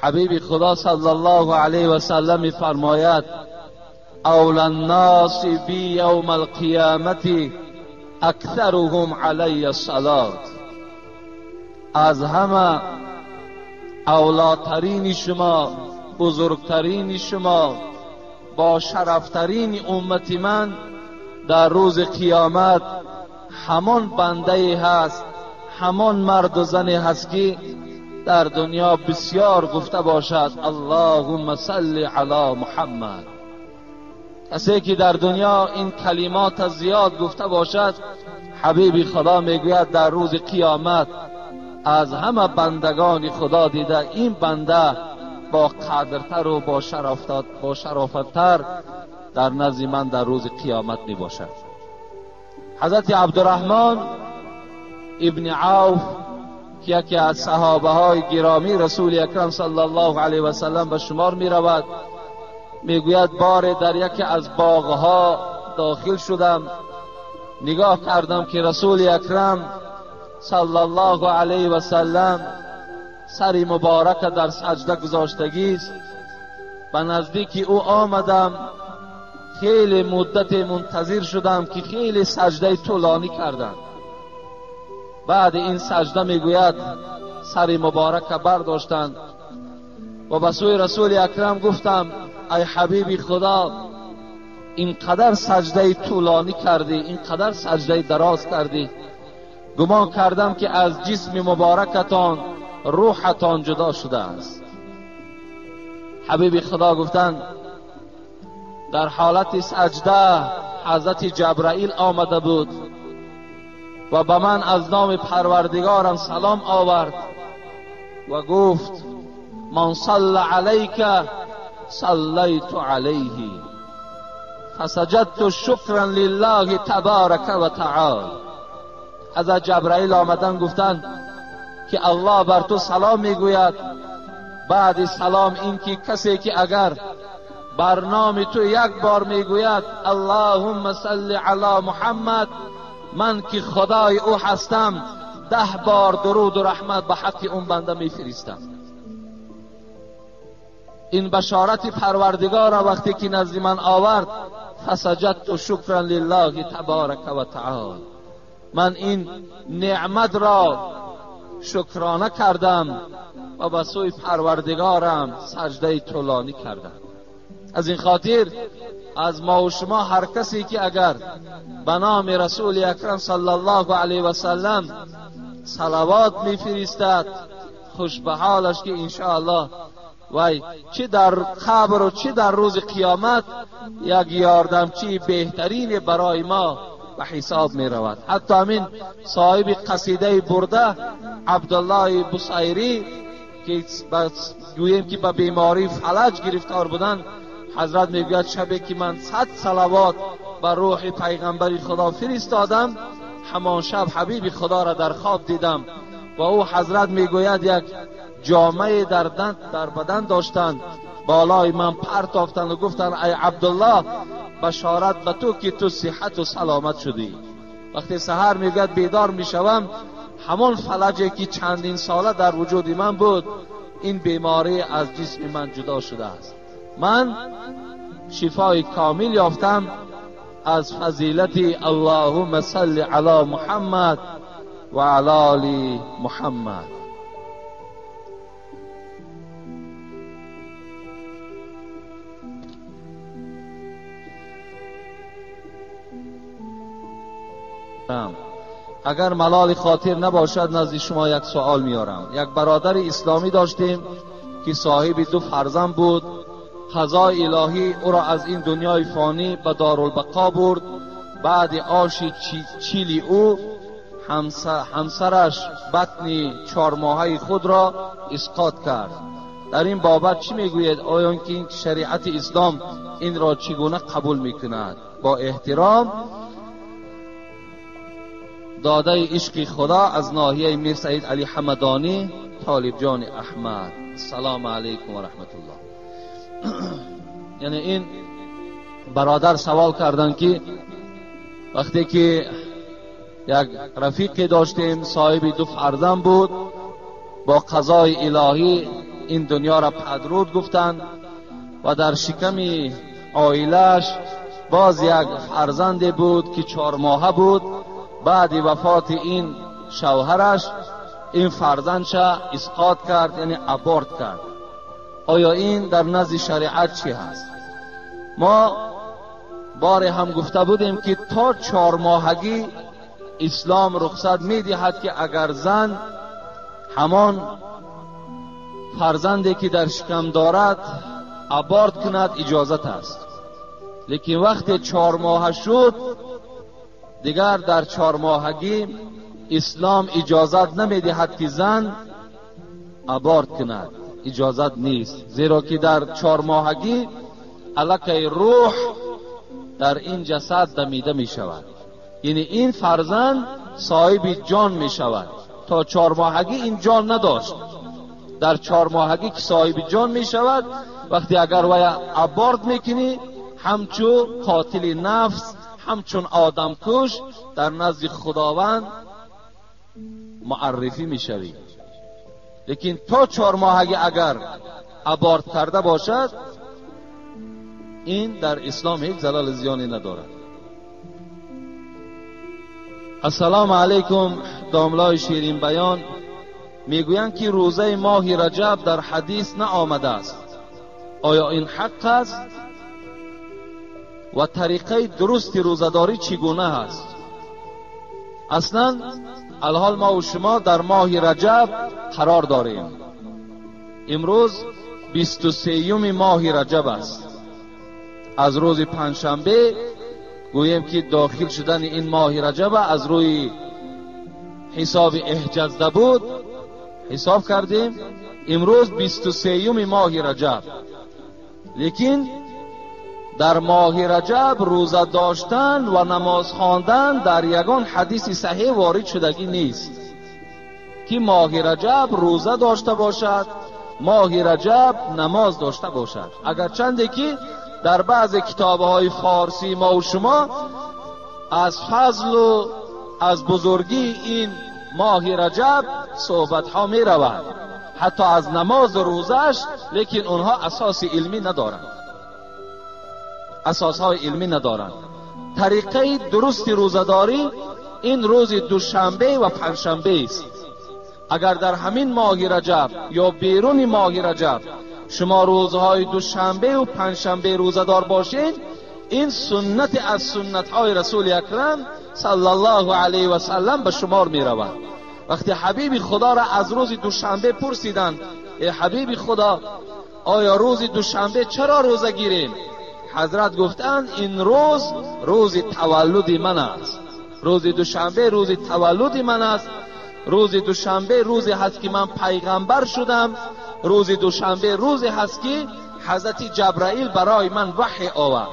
حبیب خدا صلی الله علیه و سلم می‌فرماید اول الناس بی یوم القیامت اکثرهم علی الصلاة. از همه اولاترین شما، بزرگترین شما، با شرفترین امت من در روز قیامت همان بنده هست، همان مرد و زنی هست که در دنیا بسیار گفته باشد اللهم صل علی محمد. کسی که در دنیا این کلمات زیاد گفته باشد، حبیب خدا میگوید در روز قیامت از همه بندگان خدا دیده این بنده با قدرتر و با شرافتر در نزد من در روز قیامت می باشد. حضرت عبدالرحمن ابن عوف که یکی از صحابه های گرامی رسول اکرم صلی الله علیه و سلم به شمار می رود، می گوید بار در یکی از باغها داخل شدم، نگاه کردم که رسول اکرم صلی الله علیه و سلم سری مبارک در سجده گذاشتگی است. به نزدیک او آمدم، خیلی مدت منتظر شدم که خیلی سجده طولانی کردند. بعد این سجده میگوید سری مبارک برداشتند و به سوی رسول اکرم گفتم ای حبیب خدا، اینقدر سجده طولانی کردی، اینقدر سجده دراز کردی، گمان کردم که از جسم مبارکتان روحتان جدا شده است. حبیب خدا گفتند در حالت سجده حضرت جبرائیل آمده بود و به من از نام پروردگارم سلام آورد و گفت من صلی علیک صلیت علیه فسجدت شکرا لله تبارک و تعالی. حضرت جبرائیل آمدن گفتند که الله بر تو سلام میگوید، بعد سلام این که کسی که اگر بر نام تو یک بار میگوید اللهم صل علی محمد، من که خدای او هستم 10 بار درود و رحمت به حق اون بنده میفرستم. این بشارت پروردگار وقتی که نزد من آورد فسجدت شکرا لله تبارک و تعالی، من این نعمت را شکرانه کردم و به سوی پروردگارم سجده طولانی کردم. از این خاطر از ما و شما هر کسی که اگر به نام رسول اکرم صلی الله علیه و سلم صلوات میفرستد، خوش به حالش که انشاءالله وای چه در قبر و چه در روز قیامت یک یاردمچی بهترین برای ما به حساب می رود. حتی همین صاحب قصیده برده عبدالله بصیری که گوییم که به بیماری فلج گرفتار بودن، حضرت میگوید شبی که من 100 صلوات بر روح پیغمبر خدا فرستادم، همان شب حبیب خدا را در خواب دیدم و او حضرت میگوید یک جامعه در بدن داشتند، بالای من پرتافتند و گفتند ای عبدالله بشارت به تو که تو صحت و سلامت شدی. وقتی سحر میگوید بیدار میشوم، همان فلجی که چندین ساله در وجود من بود این بیماری از جسم من جدا شده است. من شفای کامل یافتم از فضیلت اللهم صل علی محمد و علی آل محمد. اگر ملال خاطر نباشد نزد شما یک سوال میارم. یک برادر اسلامی داشتیم که صاحب 2 فرزند بود. قضای الهی او را از این دنیای فانی به دارالبقا برد. بعد آش چیلی او همسرش بطن 4 ماهه خود را اسقاط کرد. در این بابت چی میگوید؟ آیا که شریعت اسلام این را چگونه قبول میکند؟ با احترام، داده عشق خدا از ناحیه میر سعید علی حمدانی، طالب جان احمد. السلام علیکم و رحمت الله. یعنی این برادر سوال کردن که وقتی که یک رفیقی داشتیم صاحب 2 فرزند بود. با قضای الهی این دنیا را پدرود گفتند و در شکم عائله‌اش باز یک فرزند بود که 4 ماهه بود. بعد وفات این شوهرش این فرزندش اسقاط کرد، یعنی ابورت کرد. آیا این در نزد شریعت چی هست؟ ما بار هم گفته بودیم که تا 4 ماهگی اسلام رخصت میدهد که اگر زن همان فرزندی که در شکم دارد ابورت کند اجازت است. لیکن وقتی 4 ماه شد دیگر در 4 ماهگی اسلام اجازت نمیدهد که زن ابورت کند، اجازت نیست. زیرا که در 4 ماهگی الکی روح در این جسد دمیده می شود، یعنی این فرزند صاحب جان می شود. تا 4 ماهگی این جان نداشت. در 4 ماهگی که صاحب جان می شود، وقتی اگر وی ابورت میکنی همچون قاتل نفس، همچون آدم کش در نزد خداوند معرفی می شوی. لیکن تا 4 ماهگی اگر ابورت کرده باشد این در اسلام هیچ ضلال زیانی ندارد. السلام علیکم. داملای شیرین بیان میگویند که روزه ماه رجب در حدیث نه آمده است. آیا این حق است؟ و طریقه درست روزه‌داری چگونه است؟ اصلا الحال ما و شما در ماه رجب قرار داریم. امروز 23 ماه رجب است. از روز پنجشنبه گوییم که داخل شدن این ماه رجب از روی حساب احجزده بود حساب کردیم. امروز 23 ماه رجب. لیکن در ماه رجب روزه داشتن و نماز خواندن در یگان حدیث صحیح وارد شدگی نیست که ماه رجب روزه داشته باشد، ماه رجب نماز داشته باشد. اگرچنده که در بعض کتاب‌های فارسی ما و شما از فضل و از بزرگی این ماه رجب صحبت‌ها می رود، حتی از نماز و روزش، لیکن اونها اساس علمی ندارند. اساس‌های علمی ندارند. طریقه درست روزه‌داری این روز دوشنبه و پنجشنبه است. اگر در همین ماه رجب یا بیرون ماه رجب شما روزهای دوشنبه و پنجشنبه روزه‌دار باشید، این سنت از سنت‌های رسول اکرم صلی الله علیه و سلم به شمار می رود. وقتی حبیب خدا را از روز دوشنبه پرسیدند ای حبیب خدا آیا روز دوشنبه چرا روزه گیریم؟ حضرت گفتند این روز تولد من است. روز دوشنبه روز تولد من است. روز دوشنبه روزی هست که من پیغمبر شدم. روز دوشنبه روزی هست که حضرت جبرائیل برای من وحی آورد.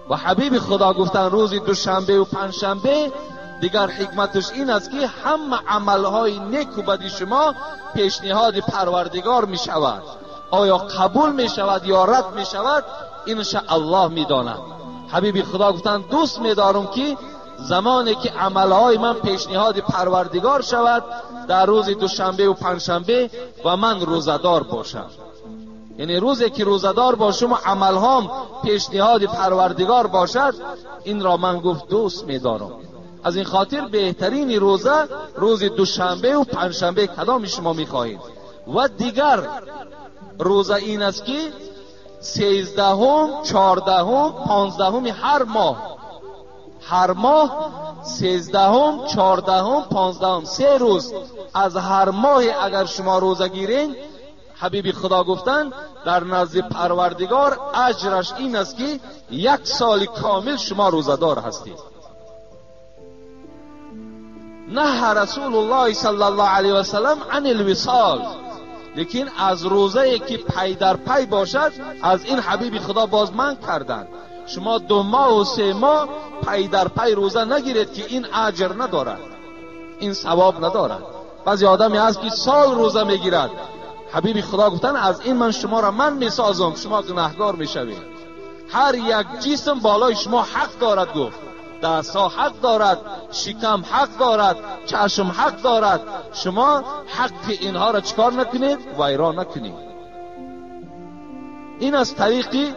و حبیب خدا گفتند روز دوشنبه و پنجشنبه دیگر حکمتش این است که همه عملهای نیک و بد شما پیشنهاد پروردگار می شود. آیا قبول می شود یا رد می شود این الله می داند. حبیب خدا گفتند دوست می دارم که زمانی که عملهای من پیشنهاد پروردگار شود در روز دوشنبه و پنجشنبه و من روزدار باشم. یعنی روزی که روزدار باشم و عملهام پیشنهاد پروردگار باشد این را من گفت دوست می دارم. از این خاطر بهترین روزه روز دوشنبه و پنجشنبه کدام شما می خواهید؟ و دیگر روزه این است که 13ام، 14ام، 15ام هر ماه 13ام، 14ام، 15ام 3 روز از هر ماه اگر شما روزه گیرین حبیب خدا گفتند در نزد پروردگار اجرش این است که 1 سال کامل شما روزدار هستید. نه رسول الله صلی الله علیه و سلم عن الوصال، لیکن از روزه که پی در پی باشد از این حبیب خدا باز من کردند. شما 2 ماه و 3 ماه پی در پی روزه نگیرید که این اجر ندارد، این ثواب ندارد. بعضی آدمی هست که سال روزه میگیرد. حبیب خدا گفتن از این من شما را من میسازم، شما گناهگار میشوید. هر یک جسم بالای شما حق دارد گفت. دست‌ها حق دارد، شکم حق دارد، چشم حق دارد. شما حق اینها را چکار نکنید؟ ویران نکنید. این از طریقی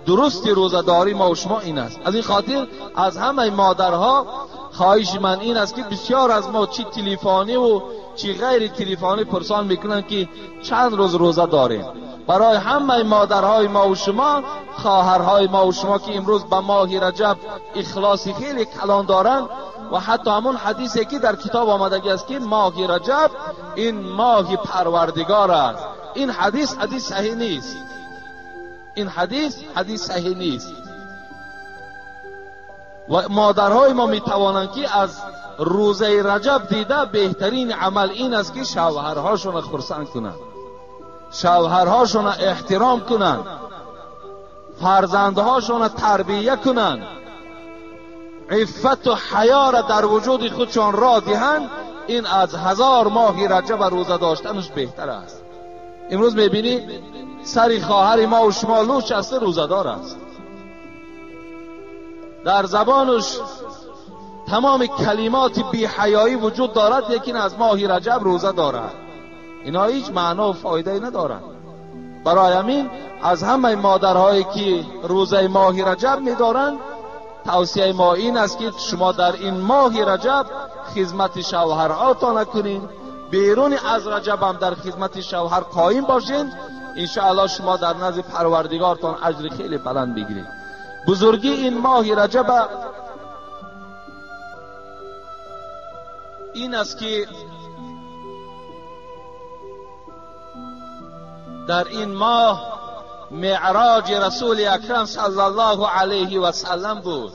درست روزه‌داری ما و شما این است. از این خاطر از همه مادرها خواهش من این است که بسیار از ما چی تلفنی و چی غیر تلفنی پرسان میکنن که چند روز روزه داریم. برای همه مادرهای ما و شما، خواهرهای ما و شما که امروز به ماه رجب اخلاصی خیلی کلان دارن و حتی همون حدیثی که در کتاب آمدگی است که ماه رجب این ماه پروردگار است، این حدیث صحیح نیست. این حدیث صحیح نیست. و مادرهای ما میتوانند که از روزه رجب دیده بهترین عمل این است که شوهرهاشون خرسند کنند، شوهرهاشون احترام کنند، فرزندهاشون تربیه کنند، عفت و حیا را در وجود خودشان را دهند. این از 1000 ماه رجب روزه داشتنش بهتر است. امروز میبینی سری خواهر ما و شما لوچ است، روزه دار است، در زبانش تمام کلمات بی حیایی وجود دارد، لیکن از ماه رجب روزه دارد. اینا هیچ معنا و فایده ندارند. برای همین از همه مادرهایی که روزه ماه رجب می‌دارند، توصیه ما این است که شما در این ماه رجب خدمت شوهرهاتان نکنید، بیرون از رجب هم در خدمت شوهر قائم باشین. ان شاء الله شما در نزد پروردگارتان اجر خیلی بلند بگیرید. بزرگی این ماه رجب این است که در این ماه معراج رسول اکرم صلی الله علیه و سلم بود.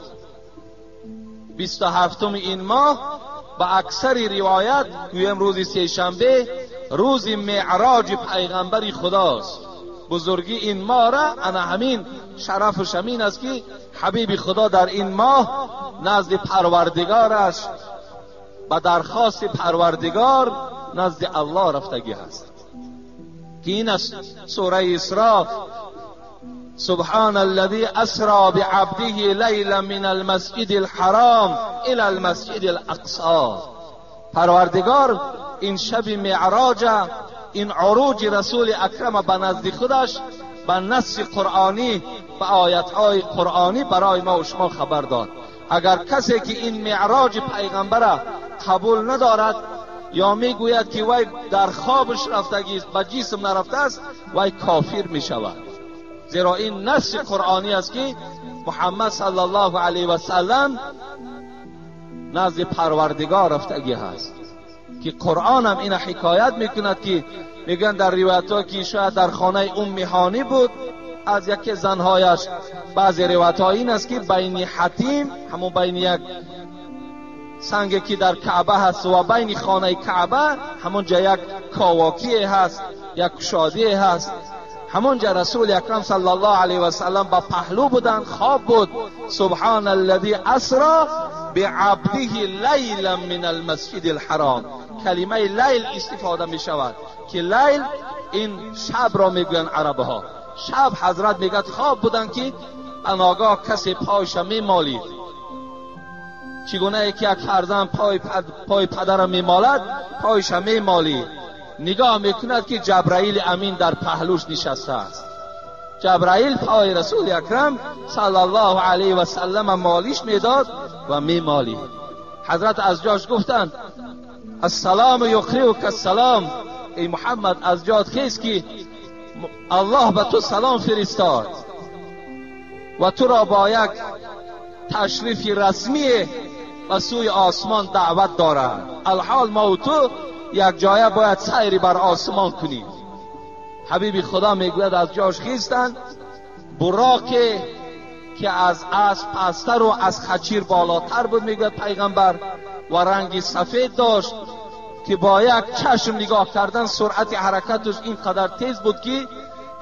27 این ماه با اکثر روایت گویم روز سه‌شنبه روز معراج پیغمبر خداست. بزرگی این ماه را انا همین شرفش همین است که حبیب خدا در این ماه نزد پروردگارش با درخواست پروردگار نزد الله رفتگی هست که این است سوره اسراء: سبحان الذي اسرى بعبده لیلا من المسجد الحرام الى المسجد الاقصی. پروردگار این شب معراج، این عروج رسول اکرم به نزد خودش به نص قرآنی، به آیت‌های قرآنی برای ما و شما خبر داد. اگر کسی که این معراج پیغمبر قبول ندارد یا میگوید که وی در خوابش رفتگی است، به جسم نرفته است، وی کافر می شود. زیرا این نص قرآنی است که محمد صلی الله علیه و سلم نزد پروردگار رفتگی هست، که قرآن هم این حکایت میکند که میگن در روایت ها که شاید در خانه هانی بود از یکی زنهایش. بعضی روایت ها این است که بین حتیم، همون بین یک سنگی که در کعبه هست و بین خانه کعبه همونجا یک کاواکی هست، یک کشادی هست. همونجا رسول اکرم صلی الله علیه و سلم با پهلو بودن، خواب بود. سبحان الذی اسری بعبده لیلا من المسجد الحرام. کلمه لیل استفاده می شود که لیل این شب را میگوین عربها. شب حضرت میگه خواب بودن که ناگاه کسی پایش می مالید. چگونه که یک فرزند پای پدر می مالد، پایش می مالید. نگاه میکند که جبرائیل امین در پهلوش نشسته است. جبرائیل پای رسول اکرم صلی الله علیه و سلم مالیش میداد و می مالید. حضرت از جاش گفتند السلام یقریئک السلام، ای محمد از جات خیز که الله به تو سلام فرستاد و تو را با یک تشریف رسمی به سوی آسمان دعوت دارد. الحال ما و تو یک جایه باید سیری بر آسمان کنیم. حبیب خدا میگوید از جاش خیستند. براقی که از اسب پستر و از خچیر بالاتر بود میگوید پیغمبر و رنگی سفید داشت که با یک چشم نگاه کردن سرعت حرکتش اینقدر تیز بود که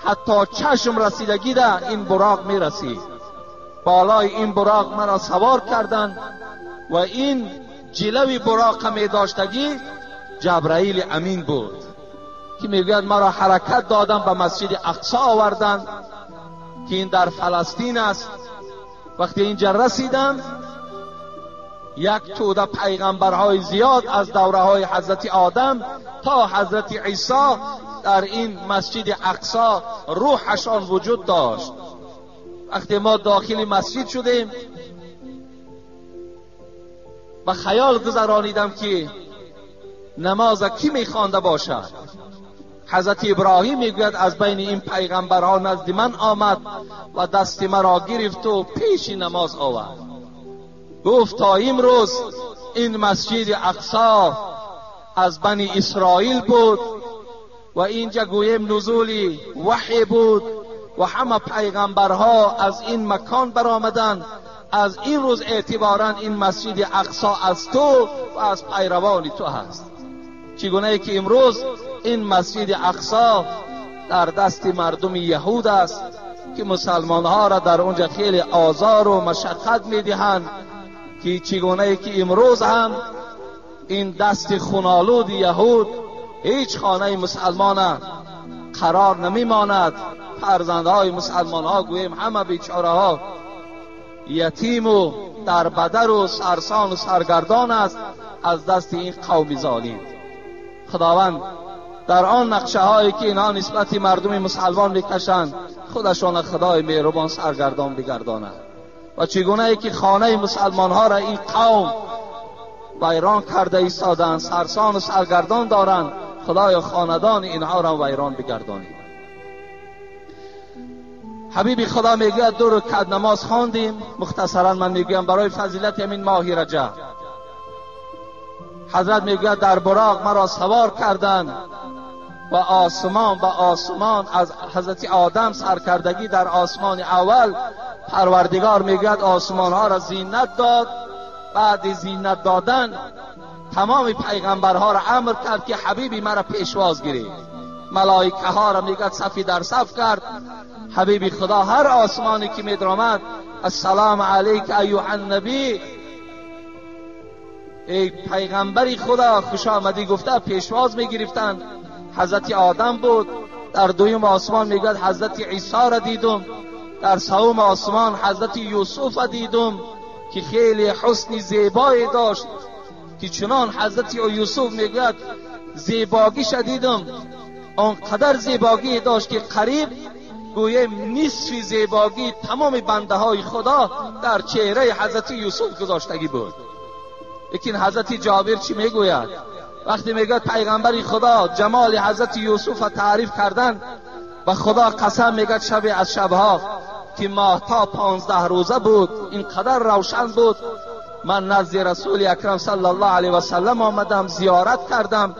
حتی چشم رسیدگی ده این براق میرسید. بالای این براق مرا سوار کردند و این جلوی براق می داشتگی جبرائیل امین بود که میگوید مرا حرکت دادن به مسجد اقصی آوردن که این در فلسطین است. وقتی اینجا رسیدم یک توده پیغمبرهای زیاد از دوره‌های حضرت آدم تا حضرت عیسی در این مسجد اقصی روحشان وجود داشت. وقتی ما داخل مسجد شدیم و خیال گذرانیدم که نماز کی میخوانده باشد. حضرت ابراهیم میگوید از بین این پیغمبرها نزد من آمد و دست مرا گرفت و پیش نماز آورد. گفت تا امروز این مسجد اقصی از بنی اسرائیل بود و اینجا گویم نزول وحی بود و همه پیغمبرها از این مکان برآمدند. از این روز اعتبارا این مسجد اقصی از تو و از پیروان تو هست. چگونه ای که امروز این مسجد اقصی در دست مردم یهود است که مسلمان ها را در اونجا خیلی آزار و مشقت میدهند، که چگونه ای که امروز هم این دست خونالود یهود هیچ خانه مسلمان قرار نمیماند. فرزندهای مسلمان ها گویم همه بیچاره ها یتیم و در بدر و سرسان و سرگردان است از دست این قوم ظالم. خداوند در آن نقشه هایی که اینها نسبت مردم مسلمان میکشند خودشان خدای مهربان سرگردان بگرداند و چگونه ای که خانه مسلمان ها را این قوم ویران کرده ایستادند، سرسان و سرگردان دارند، خدای خاندان اینها را ویران بگردانید. حبیب خدا میگوید 2 رکعت نماز خواندیم. مختصرا من میگویم برای فضیلت همین ماه رجب. حضرت میگوید در براق مرا سوار کردند و آسمان به آسمان از حضرت آدم سرکردگی در آسمان اول پروردگار میگوید آسمان ها را زینت داد. بعد زینت دادن تمام پیغمبرها را امر کرد که حبیبی مرا پیشواز گیرید. ملائکه ها را میگوید صفی در صف کرد. حبیبی خدا هر آسمانی که میدرامد السلام علیک ایها النبی، ای پیغمبری خدا خوش آمدی گفته پیشواز میگرفتند. حضرت آدم بود. در دویم آسمان میگوید حضرت عیسی را دیدم. در سوم آسمان حضرت یوسف را دیدم که خیلی حسن زیبایی داشت، که چنان حضرت یوسف میگوید زیباگیش دیدم، آنقدر زیباگی داشت که قریب گویم نصف زیباگی تمام بنده های خدا در چهره حضرت یوسف گذاشتگی بود. لیکن حضرت جابر چی میگوید؟ وقتی میگوید پیغمبر خدا جمال حضرت یوسف را تعریف کردن و خدا قسم میگوید شب از شبها که ماهتاب 15 روزه بود، اینقدر روشن بود. من نزد رسول اکرم صلی الله علیه و سلم آمدم، زیارت کردم.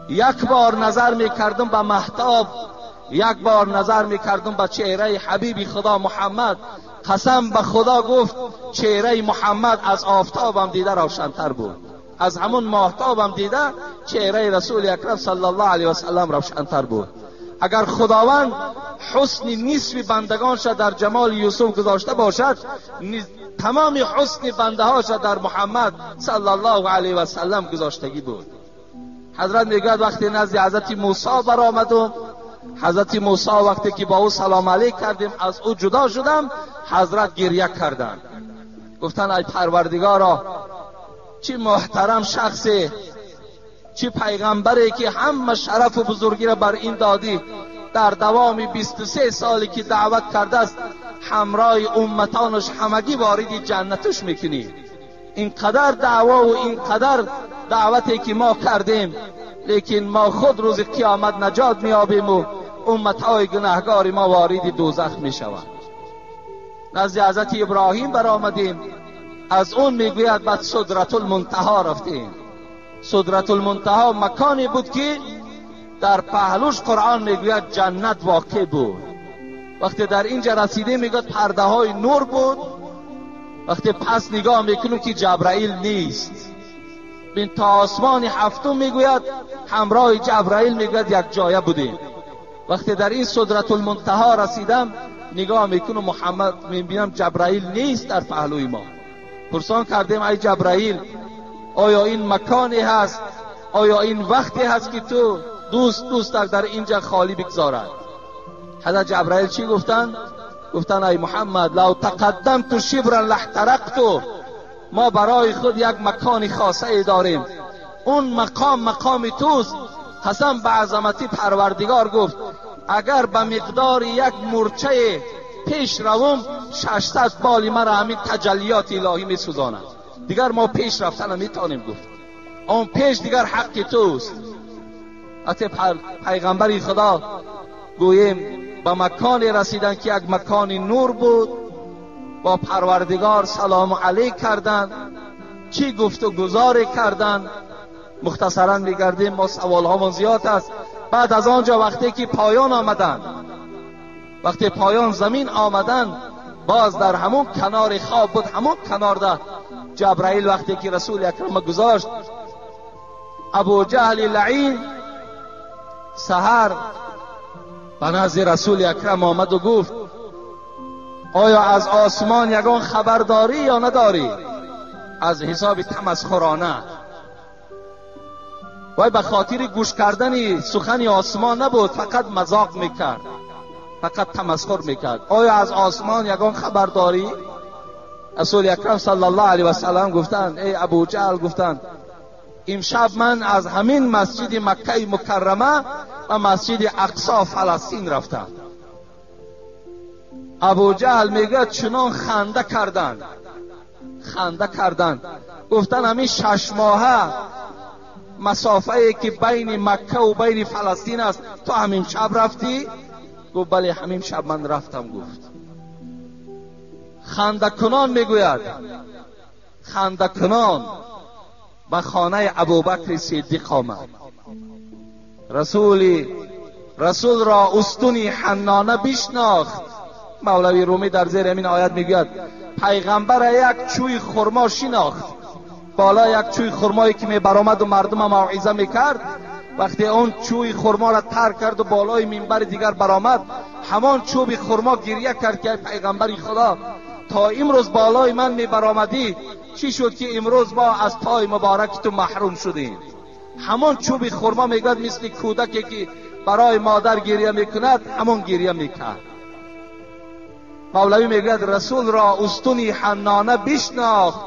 یک بار نظر میکردم به ماهتاب، یک بار نظر میکردم به چهره حبیب خدا محمد. قسم به خدا گفت چهره محمد از آفتابم دیده روشنتر بود، از همون ماهتابم دیده چهره رسول اکرم صلی الله علیه و سلم روشنتر بود. اگر خداوند حسن نصف بندگانش در جمال یوسف گذاشته باشد، تمام حسن بنده هاش در محمد صلی الله علیه و سلم گذاشتگی بود. حضرت میگوید وقتی نزد حضرت موسی برآمدم، حضرت موسی وقتی که با او سلام علیک کردیم از او جدا شدم، حضرت گریه کردند. گفتن ای پروردگارا چه محترم شخصی، چه پیغمبری که همه شرف و بزرگی را بر این دادی، در دوام 23 سالی که دعوت کرده است همراه امتانش همگی وارد جنتش میکنی. اینقدر دعوا و اینقدر دعوتی که ما کردیم، لیکن ما خود روز قیامت نجات میابیم و امتهای گناهگار ما وارد دوزخ میشوند. نزد حضرت ابراهیم برآمدیم، از اون میگوید بعد سدرت المنتها رفتیم. سدرت المنتها مکانی بود که در پهلوش قرآن میگوید جنت واقع بود. وقتی در اینجا رسیدیم میگوید پرده های نور بود. وقتی پس نگاه میکنیم که جبرائیل نیست. بین تا آسمان هفتم میگوید همراه جبرائیل میگوید یک جایه بودیم. وقتی در این سدرت المنتها رسیدم نگاه میکنم محمد میبینم جبرائیل نیست در پهلوی ما. پرسان کردیم ای جبرائیل آیا این مکانی هست، آیا این وقتی هست که تو دوست در اینجا خالی بگذارد؟ حضرت جبرائیل چی گفتن؟ گفتن ای محمد لو تقدمت شبرا لاحترقت، ما برای خود یک مکان خاصه داریم، اون مقام توست. قسم به عظمتی پروردگار گفت اگر به مقدار یک مورچه پیش روم 600 بال مرا همین تجلیات الهی می سوزاند. دیگر ما پیش رفتن نمیتونیم گفت، اون پیش دیگر حق توست. حتی پیغمبر خدا گوییم به مکانی رسیدن که یک مکان نور بود، با پروردگار سلام علیک کردند، چی گفت و گزار کردند. مختصرا میگردیم، ما سوال هامون زیاد است. بعد از آنجا وقتی که پایان آمدن، وقتی پایان زمین آمدن، باز در همون کنار خواب بود، همون کنار ده جبرائیل وقتی که رسول اکرم گذاشت، ابو جهل لعین سحر به نزد رسول اکرم آمد و گفت آیا از آسمان یگان خبر داری یا نداری؟ از حساب تمسخرانه. وای به خاطر گوش کردن سخن آسمان نبود، فقط مذاق میکرد، فقط تمسخر میکرد. آیا از آسمان یگان خبر داری؟ رسول اکرم صلی الله علیه و سلم گفتند ای ابو جهل، گفتند امشب من از همین مسجد مکه مکرمه و مسجد اقصی فلسطین رفتم. ابو جهل میگه چنان خنده کردند، گفتن همین 6 ماهه مسافه ای که بین مکه و بین فلسطین است تو همین شب رفتی؟ گفت بله همین شب من رفتم. گفت خنده کنان میگوید، خنده کنان به خانه ابوبکر صدیق آمد. رسول را استونی حنانه بشناخت. مولوی رومی در زیر همین آیت میگوید پیغمبر یک چوی خرما شناخت. بالا یک چوی خرمایی که می برآمد و مردم موعظه میکرد، وقتی اون چوی خرما را ترک کرد و بالای منبر دیگر برآمد، همان چوب خرما گریه کرد که پیغمبر خدا تا امروز بالای من می برآمدی، چی شد که امروز ما از پای مبارک تو محروم شدیم؟ همان چوب خرما میگوید مثل کودکی که برای مادر گریه میکند همون گریه میکرد. مولوی میگوید رسول را استونی حنانه بشناخت،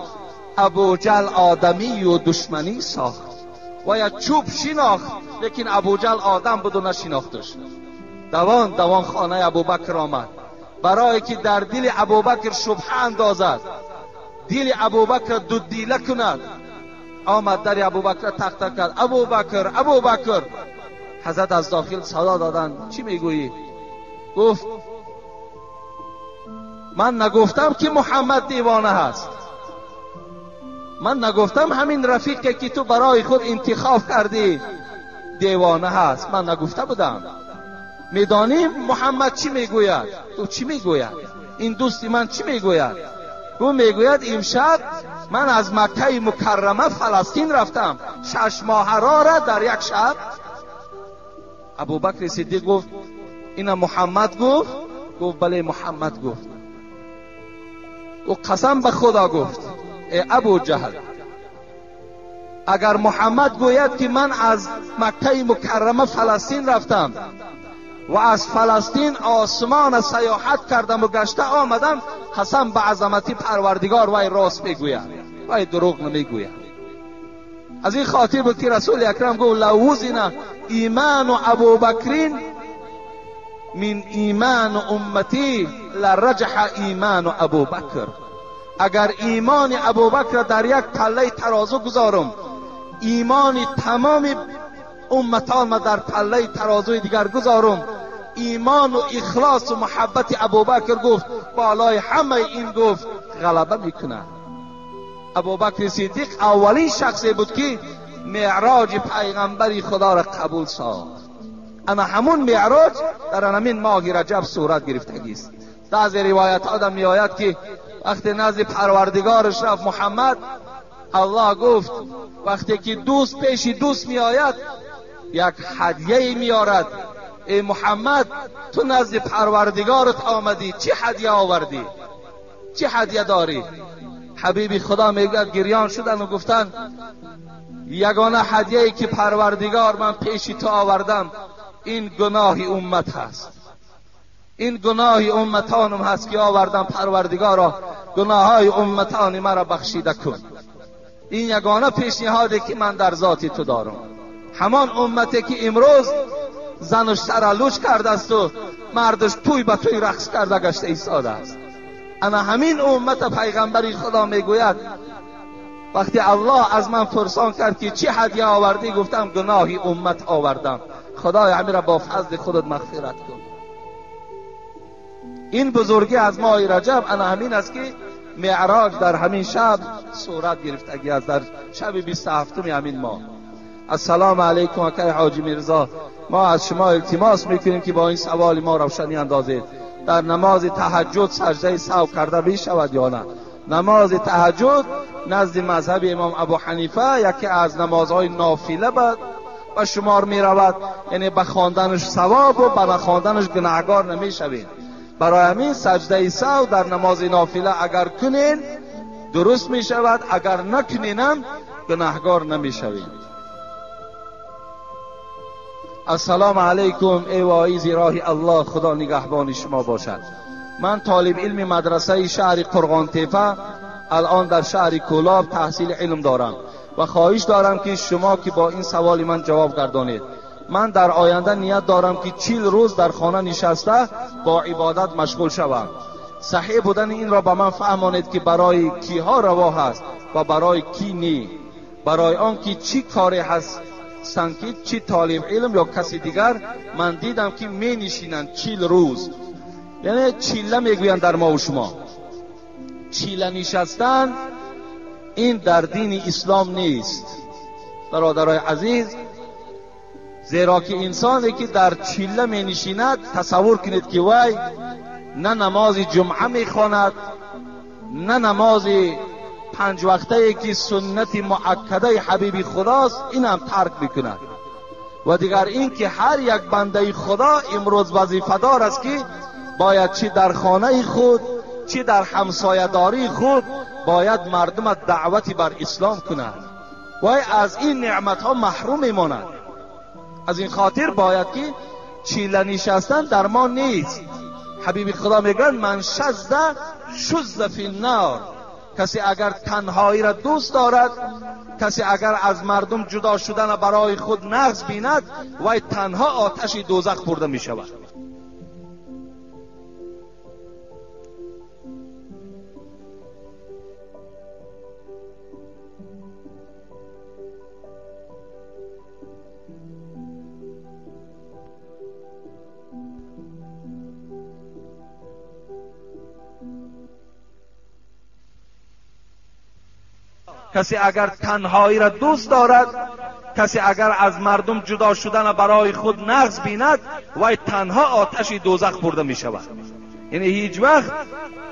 ابو جهل آدمی و دشمنی ساخت. و یا چوب شناخت لیکن ابو جهل آدم بود و نشناختش. دوان خانه ابوبکر آمد برای که در دل ابوبکر شبهه اندازد، دل ابوبکر دو دیله کند. آمد در ابوبکر تق تق کرد، ابوبکر. حضرت از داخل صدا دادن چی میگویی؟ گفت من نگفتم که محمد دیوانه هست، من نگفتم همین رفیقی که تو برای خود انتخاب کردی دیوانه هست، من نگفته بودم. میدانی محمد چی میگوید؟ تو چی میگوید؟ این دوستی من چی میگوید؟ او میگوید امشب من از مکه مکرمه فلسطین رفتم 6 ماه را در یک شب. ابوبکر صدیق گفت اینا محمد گفت؟ گفت بله محمد گفت. و قسم به خدا گفت ای ابو جهل، اگر محمد گوید که من از مکه مکرمه فلسطین رفتم و از فلسطین آسمان سیاحت کردم و گشته آمدم، قسم به عظمتی پروردگار وای راست میگوید، وای دروغ نمیگوید. از این خاطر بود که رسول اکرم گفت لو وزن ایمان ابوبکر من ایمان امتی لرجح ایمان ابوبکر. اگر ایمان ابوبکر در یک پله ترازو گذارم، ایمان تمام امتان ما در پله ترازوی دیگر گذارم، ایمان و اخلاص و محبت ابوبکر گفت بالای همه این گفت غلبه میکنه. ابوبکر صدیق اولین شخصی بود که معراج پیغمبری خدا را قبول ساخت. اما همون معراج در همین ماه رجب صورت گرفتگی است. بعض روایت ها می آید که وقتی نزد پروردگارش رفت محمد، الله گفت وقتی که دوست پیش دوست می آید یک هدیه می آرد. ای محمد تو نزد پروردگارت آمدی، چه هدیه آوردی؟ چه هدیه داری؟ حبیب خدا میگوید گریان شدن و گفتن یگانه هدیه‌ای که پروردگار من پیش تو آوردم این گناه امت هست، این گناه امتانم هست که آوردم پروردگارا. گناههای امتان مرا بخشیده کن. این یگانه پیشنهادی که من در ذات تو دارم. همان امتی که امروز زنش سرالوچ کرده است و مردش توی به توی رقص کرده گشته ایستاده است. انا همین امت پیغمبری خدا میگوید وقتی الله از من پرسان کرد که چی هدیه آوردی، گفتم گناهی امت آوردم. خدای همین را با فضل خودت مغفرت کن. این بزرگی از ماه رجب انا همین است که معراج در همین شب صورت گرفتگی است، در شب 27 همین ماه. السلام علیکم اکای حاجی میرزا، ما از شما التماس میکنیم که با این سوال ما روشنی اندازید. در نماز تهجد سجده سهو کرده می شود یا نه؟ نماز تهجد نزد مذهب امام ابو حنیفه یکی از نمازهای نافله به شمار می رود، یعنی به خواندنش ثواب و به نخواندنش گناهگار نمی شوید. برای همین سجده سهو در نماز نافله اگر کنین درست می شود، اگر نکنینم گناهگار نمی شوید. السلام علیکم ای واعظ راه الله، خدا نگهبان شما باشد. من طالب علم مدرسه شهر قرغان تیپه الان در شهر کولاب تحصیل علم دارم و خواهش دارم که شما که با این سوال من جواب گردانید. من در آینده نیت دارم که 40 روز در خانه نشسته با عبادت مشغول شوم. صحیح بودن این را به من فهمانید که برای کیها روا هست و برای کی نی. برای آن که چی کاری هست سنکید، چی طالب علم یا کسی دیگر من دیدم که می نشینند 40 روز، یعنی چیله میگویند در ما و شما. چیله نشستن این در دین اسلام نیست برادرای عزیز، زیرا که انسانی که در چیله می نشیند تصور کنید که وای نه نماز جمعه می خواند، نه نماز 5 وقته که سنت مؤکده حبیب خداست این هم ترک میکند. و دیگر این که هر یک بنده خدا امروز وظیفه دار است که باید چی در خانه خود چی در همسایه‌داری خود باید مردم دعوتی بر اسلام کند و از این نعمت ها محروم میماند. از این خاطر باید که چیله نشستن در ما نیست. حبیب خدا میگن من شذ فی النار، کسی اگر تنهایی را دوست دارد، کسی اگر از مردم جدا شدن برای خود نغز بیند، وای تنها آتش دوزخ برده می شود. کسی اگر تنهایی را دوست دارد، کسی اگر از مردم جدا شدن برای خود نغز بیند، وای تنها آتش دوزخ برده می شود. یعنی هیچ وقت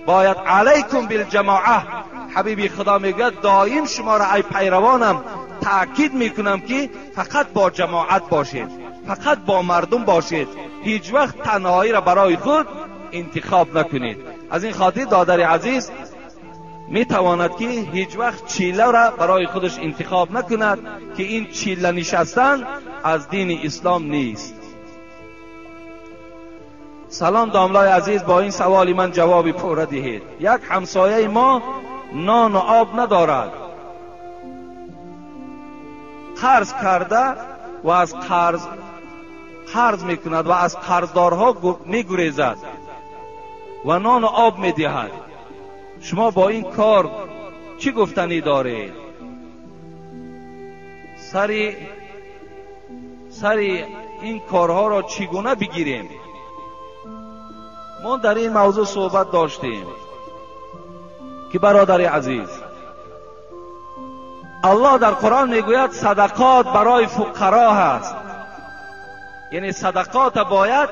باید علیکم بالجماعه. حبیبی خدا میگه دائم شما را ای پیروانم تأکید میکنم که فقط با جماعت باشید، فقط با مردم باشید، هیچ وقت تنهایی را برای خود انتخاب نکنید. از این خاطر دادر عزیز می تواند که هیچ وقت چیله را برای خودش انتخاب نکند که این چیله نشستن از دین اسلام نیست. سلام داملای عزیز، با این سوالی من جوابی پوره دهید. یک همسایه ما نان و آب ندارد، قرض کرده و از قرض میکند و از قرضدارها میگریزد و نان و آب میدهد. شما با این کار چی گفتنی دارید؟ سری این کارها را چگونه بگیریم؟ ما در این موضوع صحبت داشتیم که برادر عزیز الله در قرآن میگوید صدقات برای فقرا هست، یعنی صدقات باید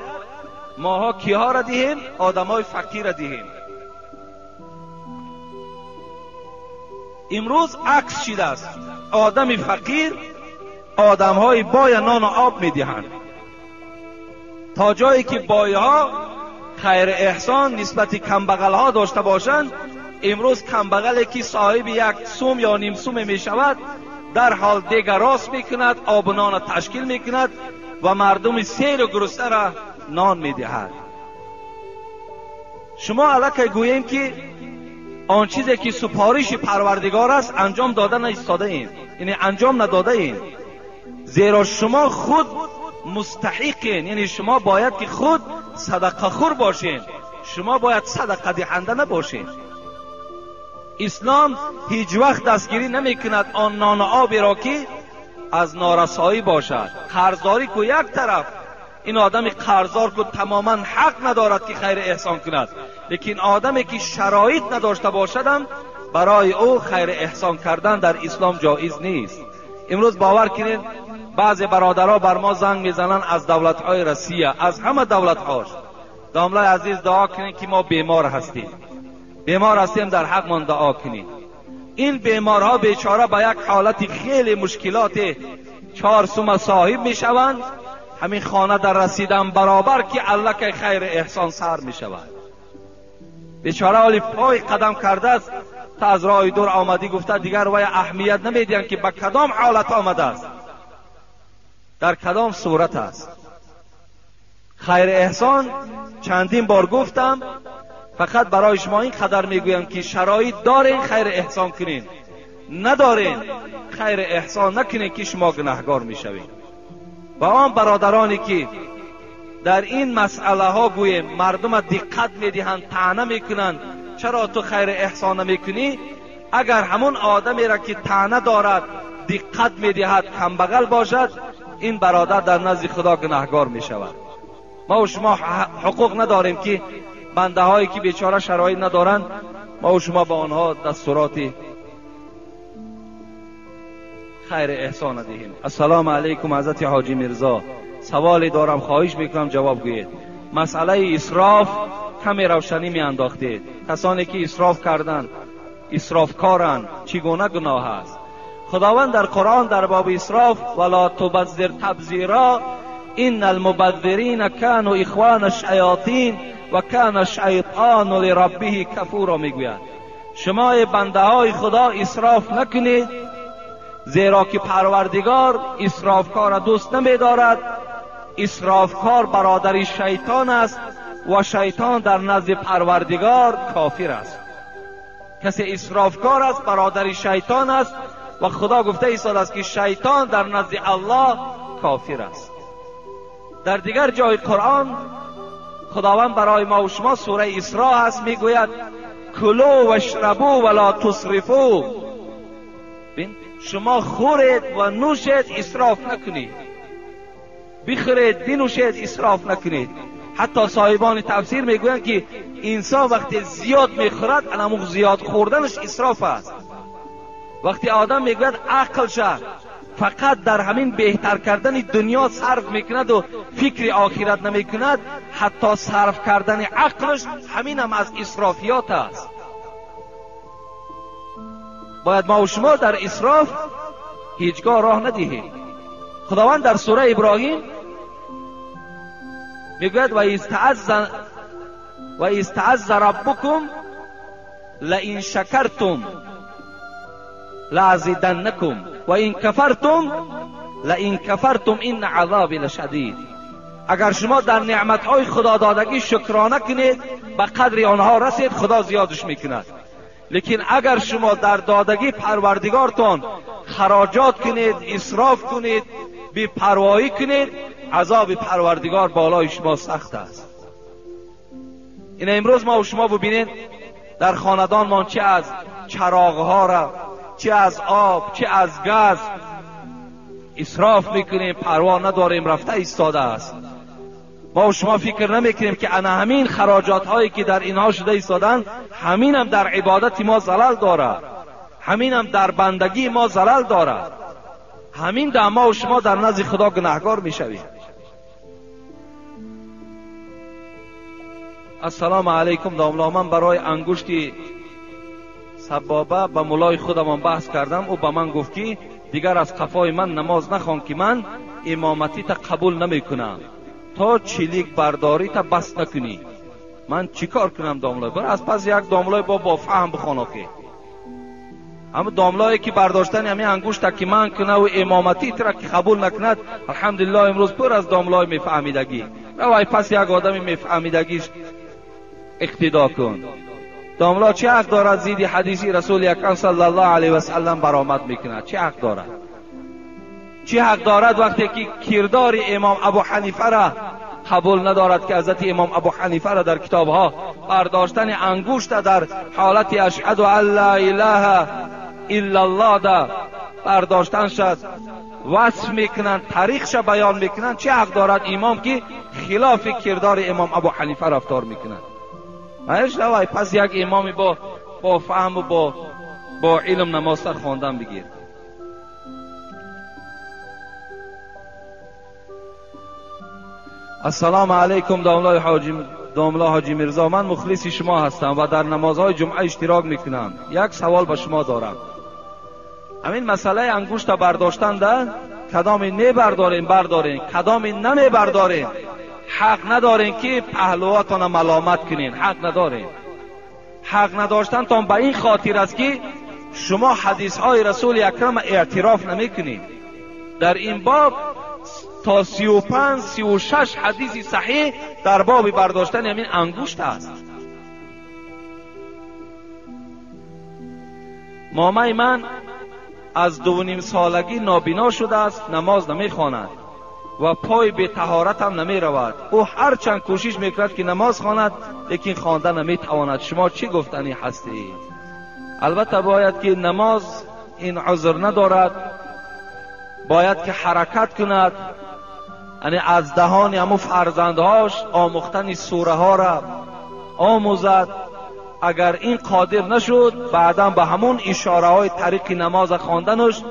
ماها کیها را دهیم؟ آدمای فقیر را دهیم. امروز عکس شده است، آدم فقیر آدمهای بای نان و آب میدهند، تا جایی که بایها خیر احسان نسبت کمبغل ها داشته باشند. امروز کمبغلی که صاحب یک سوم یا نیم سوم می شود در حال دیگر راست میکند، آب و نان تشکیل میکند و مردم سیر و گرسنه را نان میدهد. شما الکی گوییم که آن چیزی که سپارش پروردگار است انجام دادن ایستاده ایم، یعنی انجام نداده ایم. زیرا شما خود مستحقین، یعنی شما باید که خود صدقه خور باشین، شما باید صدقه دهنده نباشین. اسلام هیچ وقت دستگیری نمی کند آن نان و آبی را که از نارسایی باشد. قرضداری کو یک طرف، این آدم قرضدار کو تماما حق ندارد که خیر احسان کند، لیکن آدمی که شرایط نداشته باشد برای او خیر احسان کردن در اسلام جایز نیست. امروز باور کنید بعضی برادرها بر ما زنگ میزنن از دولت‌های روسیه، از همه دولت‌هاش. داملای عزیز دعا کنید که ما بیمار هستیم، بیمار هستیم، در حق من دعا کنید. این بیمارها بیچاره به یک حالت خیلی مشکلات 4 سوم صاحب میشوند، همین خانه در رسیدن برابر که الله که خیر احسان سر میشود. بیچاره حالی پای قدم کرده است، تا از راه دور آمدی گفته دیگر وای اهمیت نمیدین که به کدام حالت آمده است، در کدام صورت است. خیر احسان چندین بار گفتم، فقط برای شما این قدر میگویم که شرایط دارین خیر احسان کنین، ندارین خیر احسان نکنین که شما گناهگار میشوین. با آن برادرانی که در این مسئله ها گویم مردم دقت میدهند، طعنه میکنند چرا تو خیر احسان نمیکنی، اگر همون آدمی را که طعنه دارد دقت میدهد کمبغل باشد، این برادر در نزد خدا گناهگار میشود. ما و شما حقوق نداریم که بنده هایی که بیچاره شرایط ندارند ما و شما با آنها دستورات خیر احسان دهیم. السلام علیکم حضرت حاجی میرزا، سوالی دارم، خواهش میکنم جواب گویید. مسئله اسراف کمی روشنی می انداختید. کسانی که اسراف کردند اسرافکارند، چگونه گناه است؟ خداوند در قرآن در باب اسراف ولا تبذر تبذیرا ان المبذرین كانوا اخوان الشیاطین و کان الشیطان لربه کفورا میگوید شما بنده های خدا اسراف نکنید، زیرا که پروردگار اسرافکار دوست نمی‌دارد. اسرافکار برادر شیطان است و شیطان در نزد پروردگار کافر است. کسی اسرافکار است برادر شیطان است و خدا گفته ایستاده است که شیطان در نزد الله کافر است. در دیگر جای قرآن خداوند برای ما و شما سوره اسراء است، میگوید کلوا واشربوا ولا تسرفوا. شما خورید و نوشید، اسراف نکنید. بخورید بنوشید، اسراف نکنید. حتی صاحبان تفسیر میگویند که انسان وقتی زیاد میخورد همون زیاد خوردنش اسراف است. وقتی آدم میگوید عقلش فقط در همین بهتر کردن دنیا صرف میکند و فکر آخرت نمیکند، حتی صرف کردن عقلش همین هم از اسرافیات است. باید ما و شما در اسراف هیچگاه راه ندهیم. خداوند در سوره ابراهیم میگوید و استعذ ربکم لئن شکرتم لازیدنکم و این کفرتم این عذابی لشدید. اگر شما در نعمتهای خدا دادگی شکرانه کنید به قدر آنها رسید، خدا زیادش میکند. لیکن اگر شما در دادگی پروردگارتان خراجات کنید، اسراف کنید، بی پروایی کنید، عذاب پروردگار بالای شما سخت است. این امروز ما و شما ببینید در خاندان ما چه از چراغها را، چه از آب، چه از گاز اسراف میکنیم، پروا نداریم، رفته ایستاده است. ما و شما فکر نمیکنیم که انا همین خراجات هایی که در اینها شده ایستادن، همین هم در عبادت ما زلال دارد، همین هم در بندگی ما زلال دارد، همین در ما و شما در نزد خدا گناهگار میشویم. السلام علیکم داملا، من برای انگشتی سبابه با مولای خودم بحث کردم. او با من گفت که دیگر از قفای من نماز نخوان که من امامتی تا قبول نمی کنم تا چلیک برداری تا بس نکنی. من چی کار کنم داملای؟ برای از پس یک داملای با فهم بخوانا که اما داملایی که برداشتن همین انگشت که من کنه و امامتی را که قبول نکند، الحمدلله امروز پر از داملای میفهمیدگی. روای پس یک آدم میفهمیدگیش اقتدا کن. داملا چه حق دارد زیدی حدیثی رسول اکرم صلی الله علیه و سلم برآمد میکند؟ چه حق دارد؟ چه حق دارد وقتی که کردار امام ابو حنیفه را قبول ندارد که حضرت امام ابو حنیفه را در کتابها برداشتن انگشت در حالت اشهد ان لا اله الا الله دا برداشتن شد وصف میکنند، تاریخش بیان میکنند؟ چه حق دارد امام که خلاف کردار امام ابو حنیفه رفتار میکنند؟ پس یک امامی با فهم و با علم نماز سر خواندن بگیر. السلام علیکم داملا حاجی میرزا، من مخلص شما هستم و در نمازهای جمعه اشتراک میکنم. یک سوال به شما دارم. همین مسئله انگشت برداشتن ده کدام بردارین کدام نمیبردارین، حق ندارین که پهلواتون ملامت کنین. حق ندارین. حق نداشتن تان به این خاطر است که شما حدیث های رسول اکرم اعتراف نمیکنین. در این باب تا 35-36 حدیث صحیح در باب برداشتن همین انگشت است. مامای من از 2.5 سالگی نابینا شده است، نماز نمیخواند و پای به طهارت هم نمی رود. او هر چند کوشش میکرد که نماز خواند لیکن خواندن نمیتواند. شما چی گفتنی هستی؟ البته باید که نماز این عذر ندارد، باید که حرکت کند، یعنی از دهان همو فرزندهاش آموختن سوره ها را آموزد. اگر این قادر نشد بعدا به همون اشاره های طریق نماز خواندنش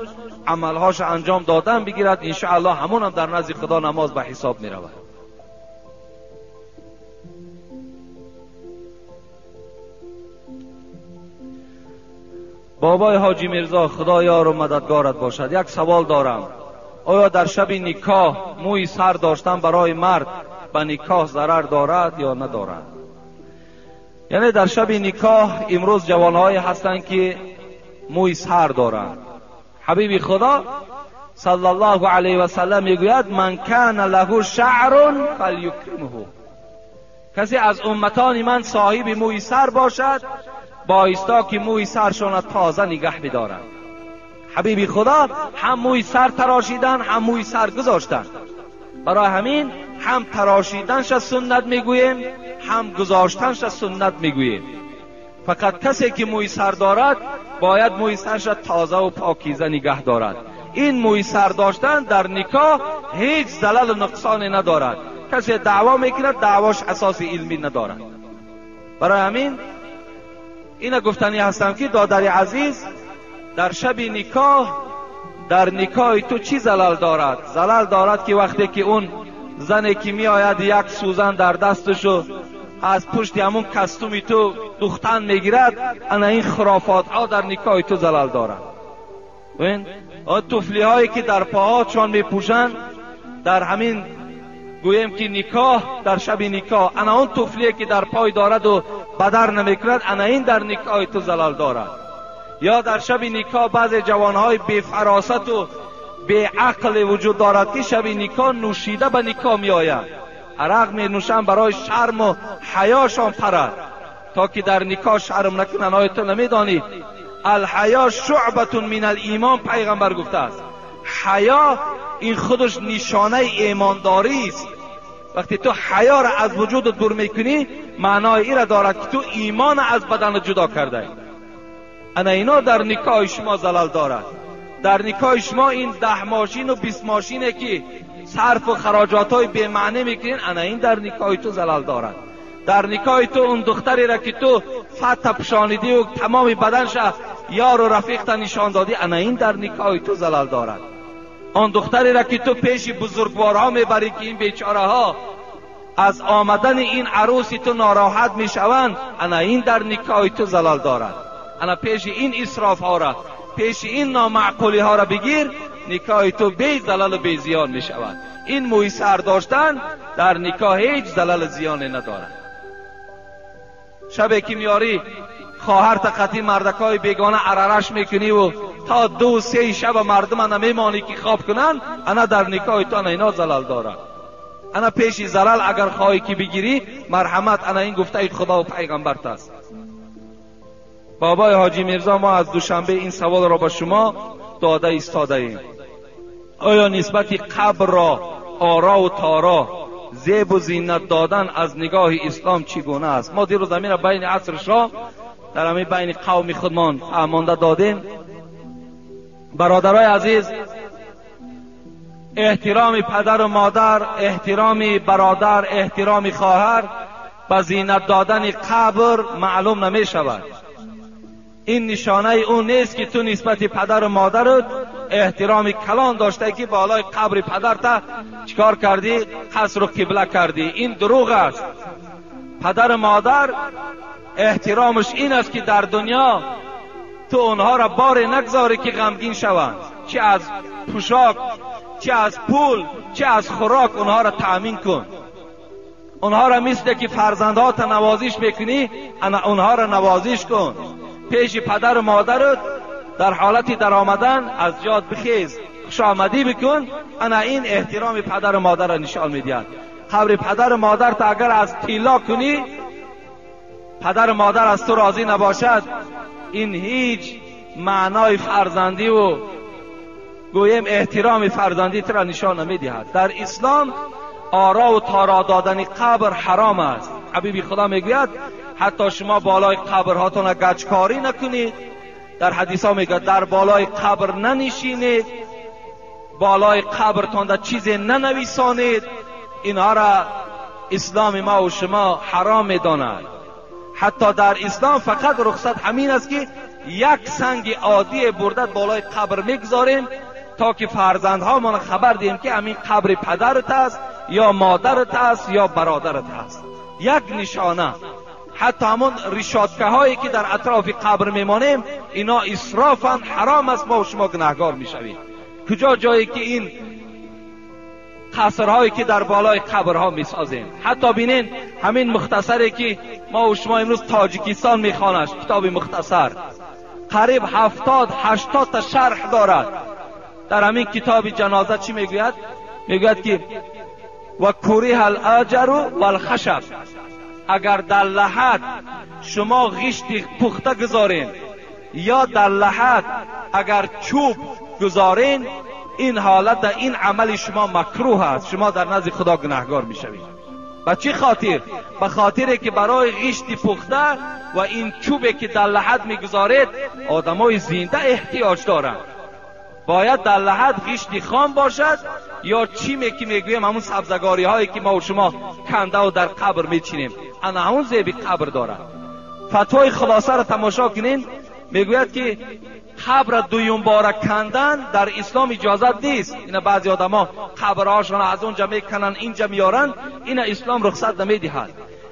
عملهاش انجام دادن بگیرد، انشاءالله همون هم در نزد خدا نماز به حساب می رود. بابای حاجی میرزا خدا یار و مددگارت باشد. یک سوال دارم. آیا در شب نکاح موی سر داشتن برای مرد به نکاح ضرر دارد یا ندارد؟ یعنی در شب نکاح امروز جوانهایی هستند که موی سر دارند. حبیب خدا صلی الله علیه و سلم میگوید من کان له شعر فلیکرمه. کسی از امتان من صاحب موی سر باشد بایستا که موی سرشان تازه نگه بدارند. حبیب خدا هم موی سر تراشیدن هم موی سر گذاشتن. برای همین هم تراشیدنش سنت میگوییم هم گذاشتنش سنت میگوییم. فقط کسی که موی سر دارد باید موی سرش تازه و پاکیزه نگه دارد. این موی سر داشتن در نکاح هیچ زلل و نقصانی ندارد. کسی دعوا میکند دعواش اساس علمی ندارد. برای همین اینا گفتنی هستم که دادر عزیز در شب نکاح، در نکاح تو چی زلال دارد؟ زلال دارد که وقتی که اون زنی که می آید یک سوزن در دستشو از پشت همون کستومی تو دوختن میگیرد، انا این خرافات ها در نکاح تو زلال دارد. ببین توفلی هایی که در پاهاشون میپوشن در همین گویم که نکاح، در شب نکاح انا اون توفلی که در پای دارد و بدر نمیکند، انا این در نکاح تو زلال دارد. یا در شب نکاح بعض جوانهای بی فراست و بی عقل وجود دارد که شب نکاح نوشیده به نکاح می آید، عرق می نوشن برای شرم و حیاشان پرد تا که در نکاح شرم نکنن. آیا تو نمیدانی الحیا شعبة من الایمان؟ پیغمبر گفته است حیا این خودش نشانه ایمانداری است. وقتی تو حیا را از وجود دور میکنی معنای این را دارد که تو ایمان از بدن جدا کرده ای. انا اینا در نکاح شما زلال دارد. در نکاح شما این 10 ماشین و 20 ماشینه که صرف و خراجات های بی معنی میکنین، انا این در نکاح تو زلال دارد. در نکاح تو اون دختری را که تو فتح پشانیدی و تمام بدنش یار و رفیق نشان دادی، انا این در نکاح تو زلال دارد. آن دختری را که تو پیش بزرگوارها میبری که این بیچاره ها از آمدن این عروسی تو ناراحت میشوند، انا این در نکاح تو زلال دارد. انا پیش این اسراف ها را، پیش این نامعقولی ها را بگیر، نکاح تو بی زلال و بی زیان می شود. این موی سر داشتن در نکاح هیچ زلال زیانی ندارد. شبی که میاری خواهر تقتی مردکای بیگانه عررش میکنی و تا 2-3 شب مردم نمیمانی که خواب کنن، انا در نکاح تو انا اینا زلال دارد. انا پیش زلال اگر خواهی که بگیری مرحمت، انا این گفته خدا و پیغمبرت است. بابای حاجی میرزا، ما از دوشنبه این سوال را به شما داده ایستاده ایم: آیا نسبت قبر را آرا و تارا، زیب و زینت دادن از نگاه اسلام چگونه است؟ ما دیروز زمین بین عصرش را در همین بین قوم خودمان فهمانده دادیم. برادرای عزیز، احترام پدر و مادر، احترام برادر، احترام خواهر به زینت دادن قبر معلوم نمی شود. این نشانه اون نیست که تو نسبت پدر و مادرت احترام کلان داشته که بالای قبر پدرت چیکار کردی؟ قصر و قبله کردی. این دروغ است. پدر و مادر احترامش این است که در دنیا تو اونها را بار نگذاری که غمگین شوند، چه از پوشاک، چه از پول، چه از خوراک اونها را تأمین کن. اونها را مثل که فرزندات نوازش بکنی اونها را نوازش کن. پیش پدر و مادرت در حالت در آمدن از جاد بخیز، خوش آمدی بکن. انا این احترام پدر و مادر را نشان میدهد. قبر پدر و مادر تا اگر از طلا کنی، پدر و مادر از تو راضی نباشد، این هیچ معنای فرزندی و گویم احترام فرزندی را نشان نمیدهد. در اسلام آرا و تارا دادن قبر حرام است. حبیب خدا میگوید حتی شما بالای قبرهاتون گچکاری نکنید. در حدیث ها میگه در بالای قبر ننشینید، بالای قبرتون در چیزی ننویسانید. اینها را اسلام ما و شما حرام میداند. حتی در اسلام فقط رخصت همین است که یک سنگ عادی بردت بالای قبر میگذاریم تا که فرزندها ما خبر دهیم که همین قبر پدرت است یا مادرت است یا برادرت است. یک نشانه. حتی همون رشادکه هایی که در اطراف قبر میمانیم اینا اسرافن، حرام است. ما و شما گناهگار میشویم. کجا جایی که این قصرهایی که در بالای قبرها میسازیم؟ حتی بینین همین مختصری که ما و شما امروز تاجیکستان میخوانش، کتاب مختصر قریب 70-80 تا شرح دارد. در همین کتاب جنازه چی میگوید؟ میگوید که و کوریه الاجر و الخشب، اگر در لحد شما غشت پخته گذارین یا در لحد اگر چوب گذارین، این حالت در این عمل شما مکروه است، شما در نزد خدا گناهگار میشوید. به چه خاطر؟ به خاطر که برای غشت پخته و این چوبی که در لحد میگذارید آدمای زنده احتیاج دارند. باید در لحد غشت خام باشد یا چیمی که میگویم همون سبزگاری هایی که ما و شما کنده و در قبر میچینیم، انا همون زیب قبر دارد. فتوای خلاصه را تماشا کنین، میگوید که قبر دویم باره کندن در اسلام اجازت نیست. اینا بعضی آدما قبرهاشون از اونجا میکنن اینجا میارن، اینا اسلام رخصت نمیدهد.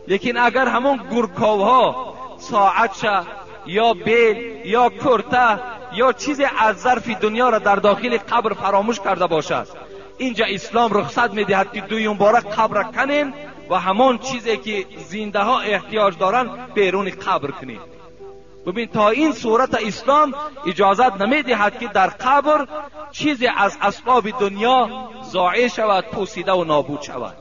لیکن اگر همون گورکاوها ساعتشه یا بیل یا کرته یا چیزی از ظرف دنیا را در داخل قبر فراموش کرده باشد، اینجا اسلام رخصت میدهد که دویم باره قبر کنین و همون چیزی که زنده ها احتیاج دارن بیرون قبر کنین. ببین تا این صورت اسلام اجازت نمیدهد که در قبر چیزی از اسباب دنیا ضایع شود، پوسیده و نابود شود.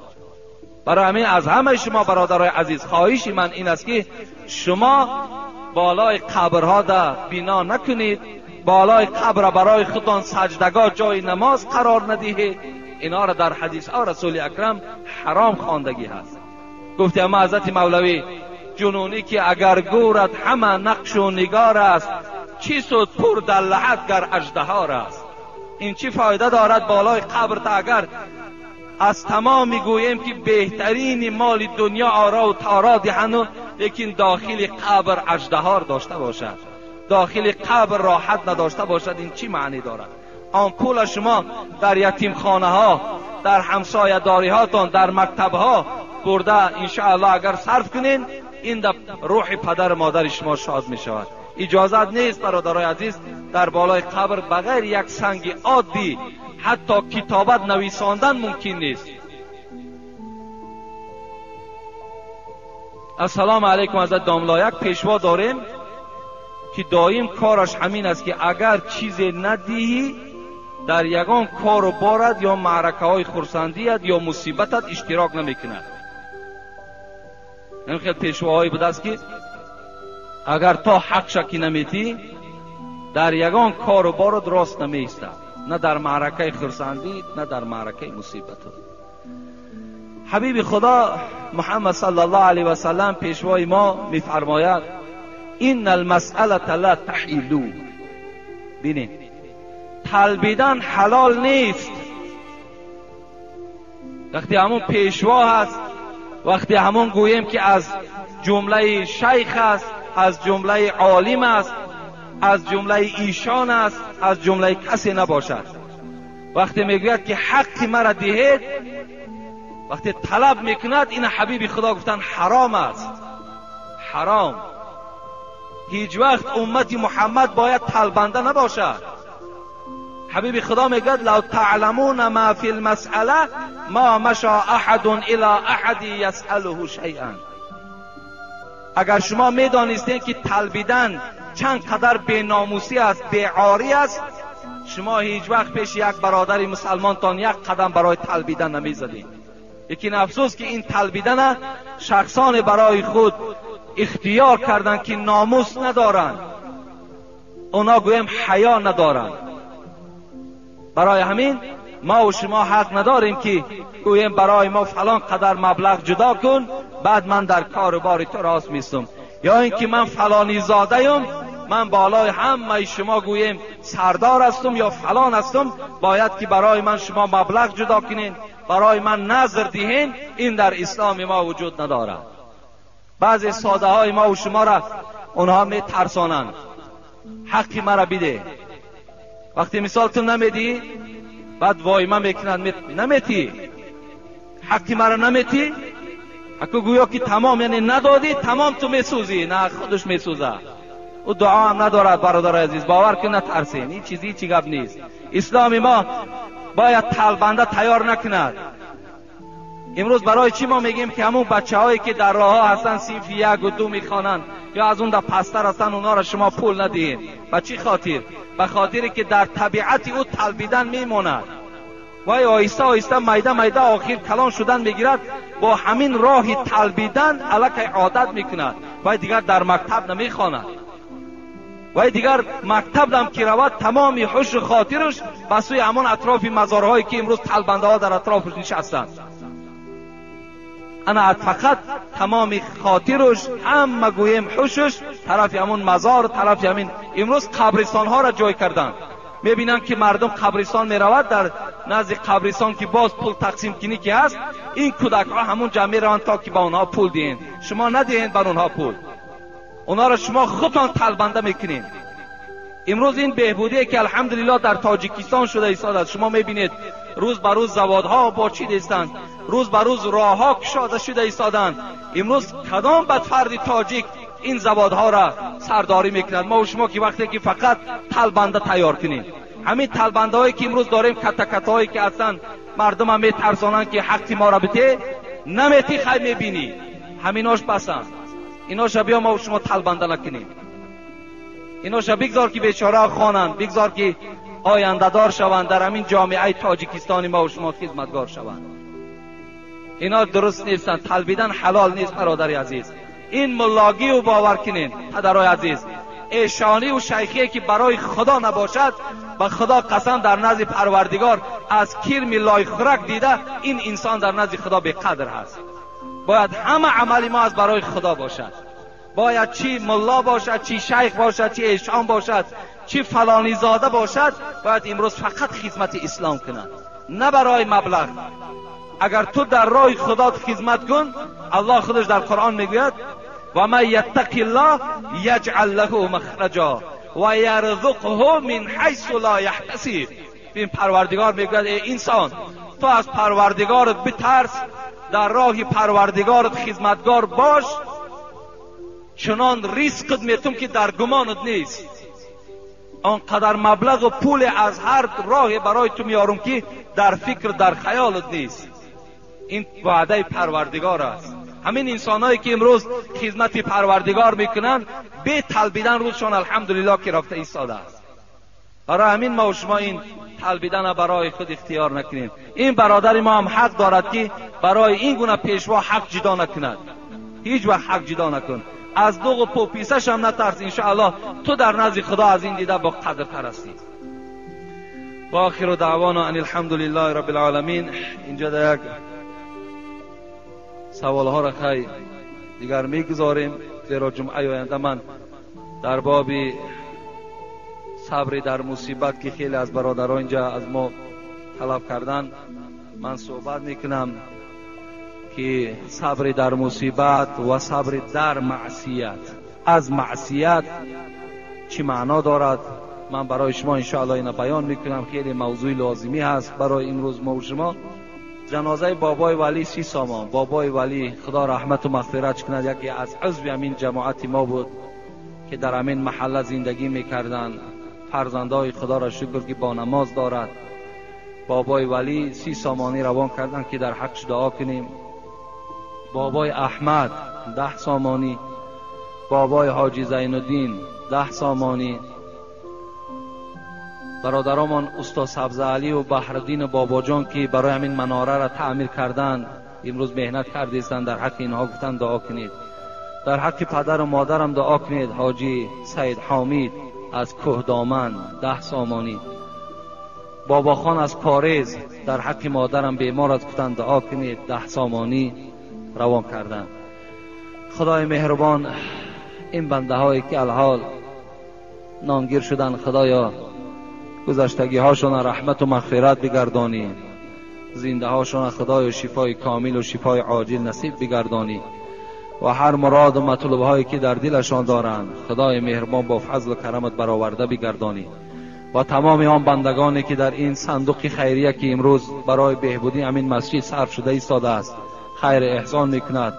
برای همین از همه شما برادرای عزیز خواهش من این است که شما بالای قبرها دا بنا نکنید، بالای قبر برای خودتان سجدگاه جای نماز قرار ندهید. اینا را در حدیث ها رسول اکرم حرام خواندگی هست. گفتی اما حضرت مولوی جنونی که اگر گورد همه نقش و نگار است، چی سود پر در لحد گر اژدهار است. این چی فایده دارد بالای قبر تا اگر از تمام میگوییم که بهترین مال دنیا آرا و تارا دهند، لیکن داخل قبر اژدهار داشته باشد، داخل قبر راحت نداشته باشد، این چی معنی دارد؟ آن پول شما در یتیم خانه ها، در همسایه داری هاتون، در مکتب ها برده انشاءالله اگر صرف کنین، این در روح پدر مادر شما شاد می شود. اجازت نیست برادرای عزیز در بالای قبر بغیر یک سنگ عادی حتی کتابت نویساندن ممکن نیست. السلام علیکم. حضرت داملا، یک پیشوا داریم که دایم کارش همین است که اگر چیزی ندهی در یگان کار و بارد یا معرکه های خرسندیت یا مصیبتت اشتراک نمیکند. این خیلی پیشواهایی بوده است که اگر تا حق شکی نمیتی در یگان کار و بار درست نمیسته، نه در معرکه خرسندی نه در معرکه مصیبت. حبیب خدا محمد صلی الله علیه و سلم پیشوای ما میفرماید این المسئله لا تحیلو. ببینید طلبیدن حلال نیست. وقتی همون پیشوا هست، وقتی همون گوییم که از جمله شیخ است، از جمله عالم است، از جمله ایشان است، از جمله کسی نباشد. وقتی میگوید که حق مرا دهید، وقتی طلب میکند، این حبیب خدا گفتن حرام است. حرام. هیچ وقت امت محمد باید طلبنده نباشد. حبیب خدا میگوید لو تعلمون ما فی المسئله ما مشى احد الی احد یسأله شیئا. اگر شما میدانستید که طلبیدن چند قدر بیناموسی است، بیعاری است، شما هیچ وقت پیش یک برادر مسلمانتان یک قدم برای طلبیدن نمیزدید. لیکن افسوس که این طلبیدن شخصان برای خود اختیار کردن که ناموس ندارند، اونا گویم حیا ندارند. برای همین ما و شما حق نداریم که گویم برای ما فلان قدر مبلغ جدا کن بعد من در کار بار تو راست میستم، یا اینکه من فلانی زاده ام، من بالای همه شما گویم سردار هستم یا فلان هستم، باید که برای من شما مبلغ جدا کنین، برای من نظر دهین. این در اسلام ما وجود ندارد. بعضی ساده های ما و شما را اونها می ترسانند حقی مرا بده. وقتی مثال تو نمیدی بعد وای من میکنند نمیتی حقی مرا نمیتی، حقی گویا که تمام یعنی ندادی تمام تو میسوزی. نه، خودش میسوزه. او دعا هم ندارد برادر عزیز، باور کن نترسین. این چیزی چی گپ نیست. اسلام ما باید طلبنده تیار نکند. امروز برای چی ما میگیم که همون بچه هایی که در راه ها هستن صنف 1 و 2 میخوانند یا از اون در پستر هستن، اونا را شما پول ندهید. به چی خاطر؟ به خاطری که در طبیعت او طلبیدن میموند. وای آیسته آیسته میده میده آخر کلان شدن میگیرد، با همین راه طلبیدن الک عادت میکند. وای دیگر در مکتب نمیخواند، وای دیگر مکتب هم که رود تمامی حش و خاطرش به سوی همون اطراف مزارهایی که امروز طلبنده ها در اطرافش نشستند. انا فقط تمام خاطرش همه گویم حشش طرف همون مزار، طرف همین امروز قبرستان ها را جای کردن. میبینن که مردم قبرستان میرود، در نزد قبرستان که باز پول تقسیم کنی که هست، این کودک ها همون جمع روند تا که با اونها پول دهین. شما ندهین بر اونها پول، اونا را شما خودتان طلبنده میکنین. امروز این بهبودی که الحمدلله در تاجیکستان شده ایستاد، شما میبینید روز به روز زوادها باچیده ایستند، روز به روز راهها کشاده شده ایستادند. امروز کدام بدفرد تاجیک این زوادها را سرداری میکنند؟ ما و شما که وقتی که فقط طلبنده تیار کنیم، همین طلبنده هایی که امروز داریم کتکت هایی که هستند، مردم هم میترسانند که حقی ما را بده، نمیتی خیلی میبینی همیناش بسند. ایناش بیا ما و شما طلبنده نکنیم. ایناش بگذار که بیچاره خوانند، بگذار که آینده دار شوند، در همین جامعه تاجیکستانی ما و شما خدمتگار شوند. اینا درست نیستن. طلبیدن حلال نیست برادر عزیز. این ملاگی و باور کنین پدرای عزیز، ایشانی و شیخی که برای خدا نباشد، به خدا قسم در نزد پروردگار از کرم لای خورک دیده، این انسان در نزد خدا به قدر هست. باید همه عملی ما از برای خدا باشد. باید چی ملا باشد، چی شیخ باشد، چی ایشان باشد، چی فلانی زاده باشد، باید امروز فقط خدمت اسلام کند، نه برای مبلغ. اگر تو در راه خدا خدمت کن، الله خودش در قرآن میگوید و من یتق الله یجعل له مخرجا و یرزقه من حیث لا یحتسب. این پروردگار میگوید ای انسان، تو از پروردگارت بترس، در راه پروردگارت خدمتگار باش، چنان رزقت میتم که در گمانت نیست. آنقدر مبلغ و پول از هر راه برای تو میارم که در فکر در خیالت نیست. این وعده پروردگار است. همین انسانایی که امروز خدمت پروردگار میکنن، به طلبیدن روزشان الحمدلله که رفته ایستاده است. برای همین ما و شما این طلبیدن برای خود اختیار نکنیم. این برادر ما هم حق دارد که برای این گونه پیشوا حق جدا نکند. هیچ وقت حق جدا نکن. از دوغ و پوپیسش هم نترس. انشاءالله تو در نزد خدا از این دیده با قدرتر هستی. و آخر دعوانا ان الحمد لله رب العالمین. اینجا در یک سوال ها را خیلی دیگر میگذاریم، زیرا جمعه آینده من در باب صبر در مصیبت که خیلی از برادران اینجا از ما طلب کردن من صحبت میکنم که صبر در مصیبت و صبر در معصیت، از معصیت چی معنا دارد. من برای شما انشاءالله این بیان میکنم، خیلی موضوع لازمی هست برای این روز ما و شما. جنازه بابای ولی 30 سامان، بابای ولی خدا رحمت و مغفرت کنه، یکی از عضو همین جماعت ما بود که در همین محله زندگی میکردن. فرزندای خدا را شکر که با نماز دارد. بابای ولی 30 سامانی روان کردن که در حقش دعا کنیم. بابای احمد 10 سامانی، بابای حاجی زین الدین 10 سامانی، برادرمان استاد سبز علی و بحرالدین بابا جان که برای همین مناره را تعمیر کردند امروز مهنت کردیستند، در حق اینها گفتن دعا کنید. در حق پدر و مادرم دعا کنید. حاجی سید حامید از کوهدامن 10 سامانی، بابا خان از پاریز در حق مادرم بیمار از گفتن دعا کنید 10 سامانی روان کردن. خدای مهربان این بنده هایی که الحال نامگیر شدن، خدایا گذشتگی هاشون رحمت و مغفرت بگردانی، زنده هاشون خدایا شفای کامل و شفای عاجل نصیب بگردانی و هر مراد و مطلب هایی که در دلشان دارند خدای مهربان با فضل و کرمت برآورده بگردانی. و تمام آن بندگانی که در این صندوق خیریه که امروز برای بهبودی همین مسجد صرف شده ایستاده است خیر احسان میکند،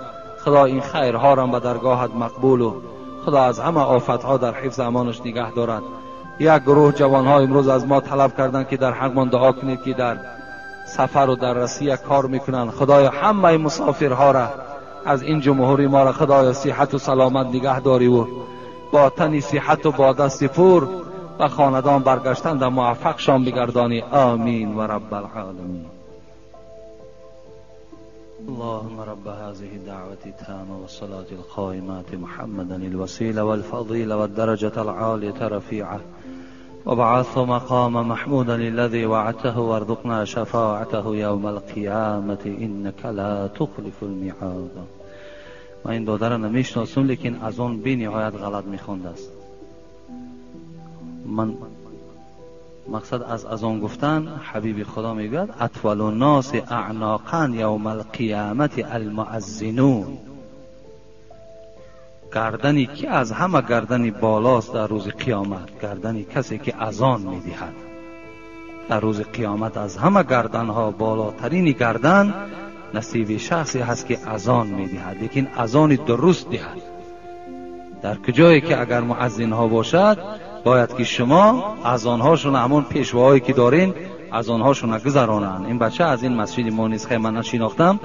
خدا این خیرها را به درگاهت مقبول و خدا از همه آفتها در حفظ امانش نگه دارد. یک گروه جوانها امروز از ما طلب کردند که در حقمان دعا کنید که در سفر و در روسیه کار میکنند. خدایا همه مسافرها را از این جمهوری ما را خدایا صحت و سلامت نگه داری و با تن صحت و با دست پر و خاندان برگشتن در موفق شان بگردانی. آمین و رب العالمین. اللهم رب هذه الدعوة التامة والصلاة القائمة محمدا الوسيلة والفضيلة والدرجة العالية رفيعة وابعثه مقام محمودا الذي وعدته وارزقنا شفاعته يوم القيامة إنك لا تخلف الميعاد. من این دو را نمیشناسم لیکن از اون بی نهایت غلط میخونده است. من مقصد از آن گفتن حبیب خدا میگوید اطول الناس اعناقا یوم القیامت المؤذنون. گردنی که از همه گردنی بالاست در روز قیامت گردنی کسی که اذان میدهد. در روز قیامت از همه گردنها بالاترین گردن نصیب شخصی هست که اذان میدهد، لیکن اذان درست دهد. در کجایی که اگر مؤذن ها باشد باید که شما اذانهاشون همون پیشواهایی که دارین اذانهاشون گذرانن. این بچه از این مسجد ما نیست، خیلی من نشناختم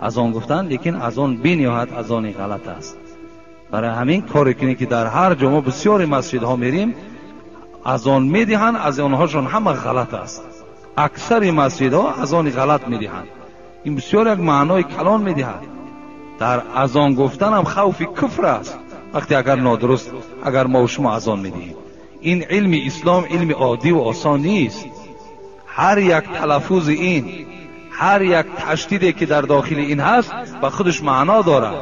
اذان گفتن، لیکن اذان بی نهایت اذان غلط است. برای همین کاری کنی که در هر جمعه بسیاری مسجد ها میریم اذان میدهن، اذانهاشون همه غلط است. اکثر مسجد ها اذان غلط میدهن. این بسیار یک معنای کلان میدهد. در اذان گفتن هم خوف کفر است وقتی اگر نادرست اگر ما و شما اذان میدهیم. این علم اسلام علم عادی و آسان نیست. هر یک تلفظ این، هر یک تشدیدی که در داخل این هست با خودش معنا دارد.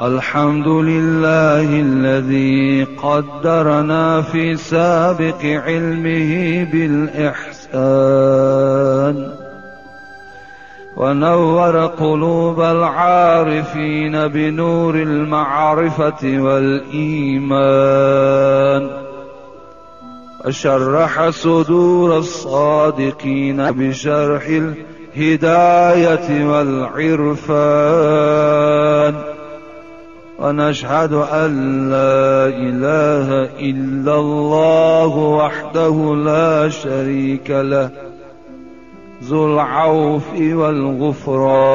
الحمد لله الذي قدرنا في سابق علمه بالإحسان ونور قلوب العارفين بنور المعرفة والإيمان وشرح صدور الصادقين بشرح الهداية والعرفان ونشهد أن لا إله إلا الله وحده لا شريك له ذو العوف والغفران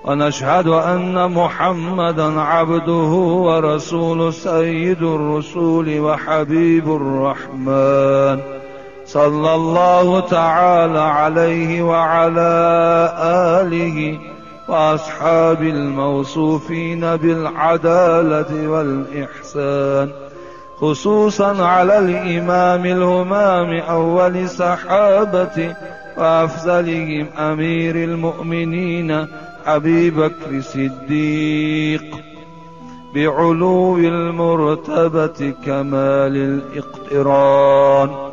ونشهد أن محمدا عبده ورسول سيد الرسول وحبيب الرحمن صلى الله تعالى عليه وعلى آله وأصحاب الموصوفين بالعدالة والإحسان، خصوصا على الإمام الهمام أول صحابة وأفضلهم أمير المؤمنين أبي بكر الصديق بعلو المرتبة كمال الاقتران،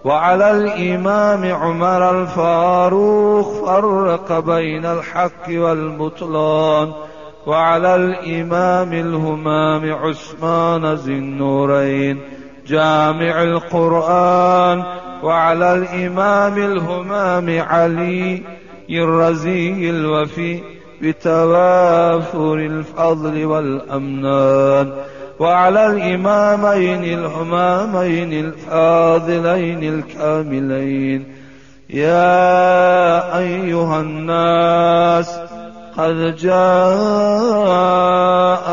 وعلى الإمام عمر الفاروق فرق بين الحق والبطلان، وعلى الإمام الهمام عثمان ذي النورين جامع القرآن، وعلى الإمام الهمام علي الرزي الوفي بتوافر الفضل والأمنان، وعلى الإمامين الهمامين الفاضلين الكاملين. يا أيها الناس قد جاء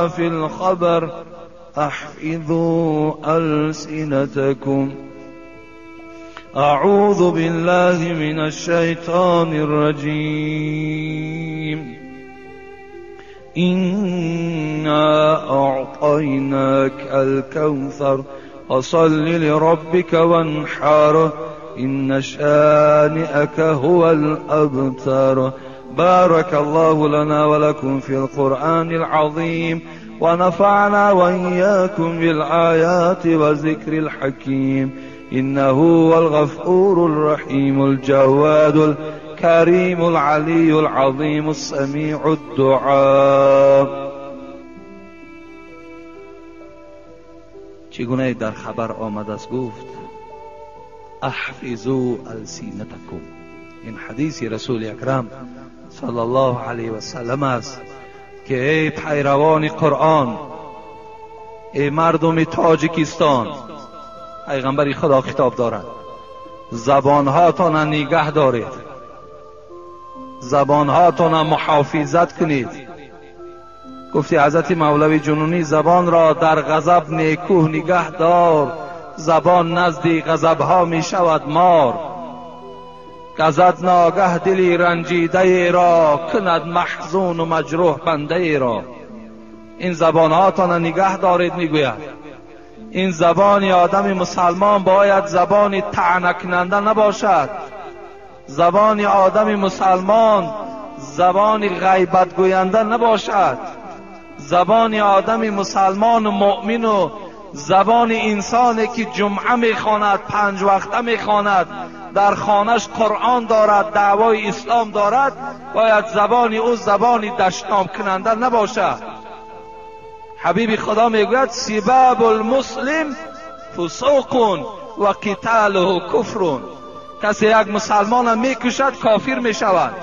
في الخبر أحفظوا ألسنتكم. أعوذ بالله من الشيطان الرجيم. إنا أعطيناك الكوثر فصل لربك وانحر إن شانئك هو الأبتر. بارك الله لنا ولكم في القرآن العظيم، ونفعنا وإياكم بالآيات والذكر الحكيم، إنه هو الغفور الرحيم الجواد الكريم العلي العظيم السميع الدعاء. چگونه در خبر آمده است گفت احفظوا السنتکم. این حدیث رسول اکرم صلی الله علیه و سلم است که ای پیروان قرآن، ای مردم تاجیکستان، پیغمبر خدا خطاب دارد، زبانهاتان نگه دارید، زبانهاتان محافظت کنید. گفتی حضرت مولوی جنونی زبان را در غضب نیکو نگه دار، زبان نزد غضبها می شود مار. گزد ناگه دلی رنجیده را، کند محزون و مجروح بنده را. این زبانهاتان نگه دارید میگوید. این زبان آدم مسلمان باید زبان طعنه کننده نباشد. زبان آدم مسلمان زبان غیبت گوینده نباشد. زبان آدم مسلمان و مؤمن و زبان انسانی که جمعه میخواند، 5 وقته میخواند، در خانش قرآن دارد، دعوای اسلام دارد، باید زبان او زبان دشنام کننده نباشد. حبیب خدا میگوید سباب المسلم فسوق و قتاله کفر. کسی یک مسلمان میکشد کافر میشود،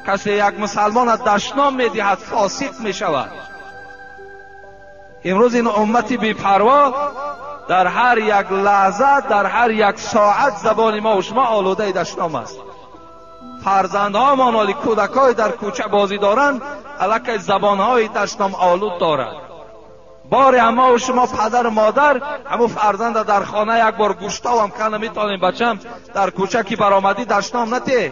کسی یک مسلمان دشنام میدهد فاسق میشود. امروز این امتی بی‌پروا در هر یک لحظه، در هر یک ساعت زبان ما و شما آلوده دشنام است. فرزندهامان و کودکای در کوچه بازی دارند، الکی زبانهای دشنام آلود دارد. بار اما و شما پدر و مادر همو فرزند در خانه یک بار گوشتا هم کنه میتونیم بچم در کوچه که برآمدی دشنام نته.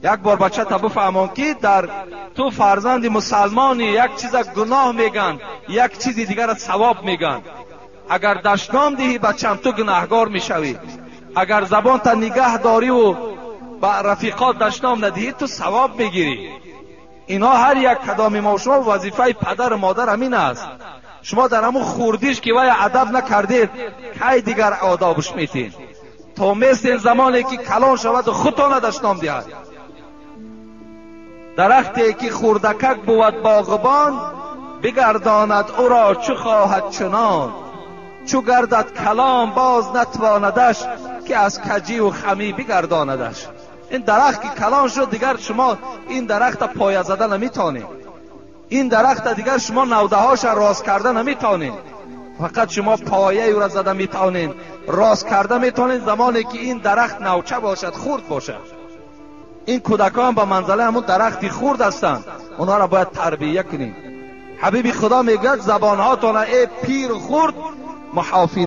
یک بار بچه تا بفهمون که در تو فرزند مسلمانی یک چیز گناه میگن، یک چیز دیگر ثواب میگن. اگر دشنام دهی بچم تو گناهگار میشوی. اگر زبان تا نگه داری و با رفیقات دشنام ندهی تو ثواب میگیری. اینا هر یک کدام ما شما وظیفه پدر و مادر همین است. شما در همون خوردیش که وای ادب نکردید کی دیگر آدابش میتین؟ تو مثل زمانی که کلان شود خودتان دشنام دهد. درختی که خوردکک بود باغبان، بگرداند او را چو خواهد چنان. چو گردد کلام باز نتواندش، که از کجی و خمی بگرداندش. این درخت که کلان شد دیگر شما این درخت پایه زده نمیتونید. این درخت دیگر شما نوده هاش راست کرده نمیتونید. فقط شما پایه او را زده میتونید، راست کرده میتونید زمانی که این درخت نوچه باشد، خرد باشد. این کودکان به منزله همون درختی خرد هستند، اونا را باید تربیه کنید. حبیب خدا میگه زبانهاتون ای پیر خرد محافظ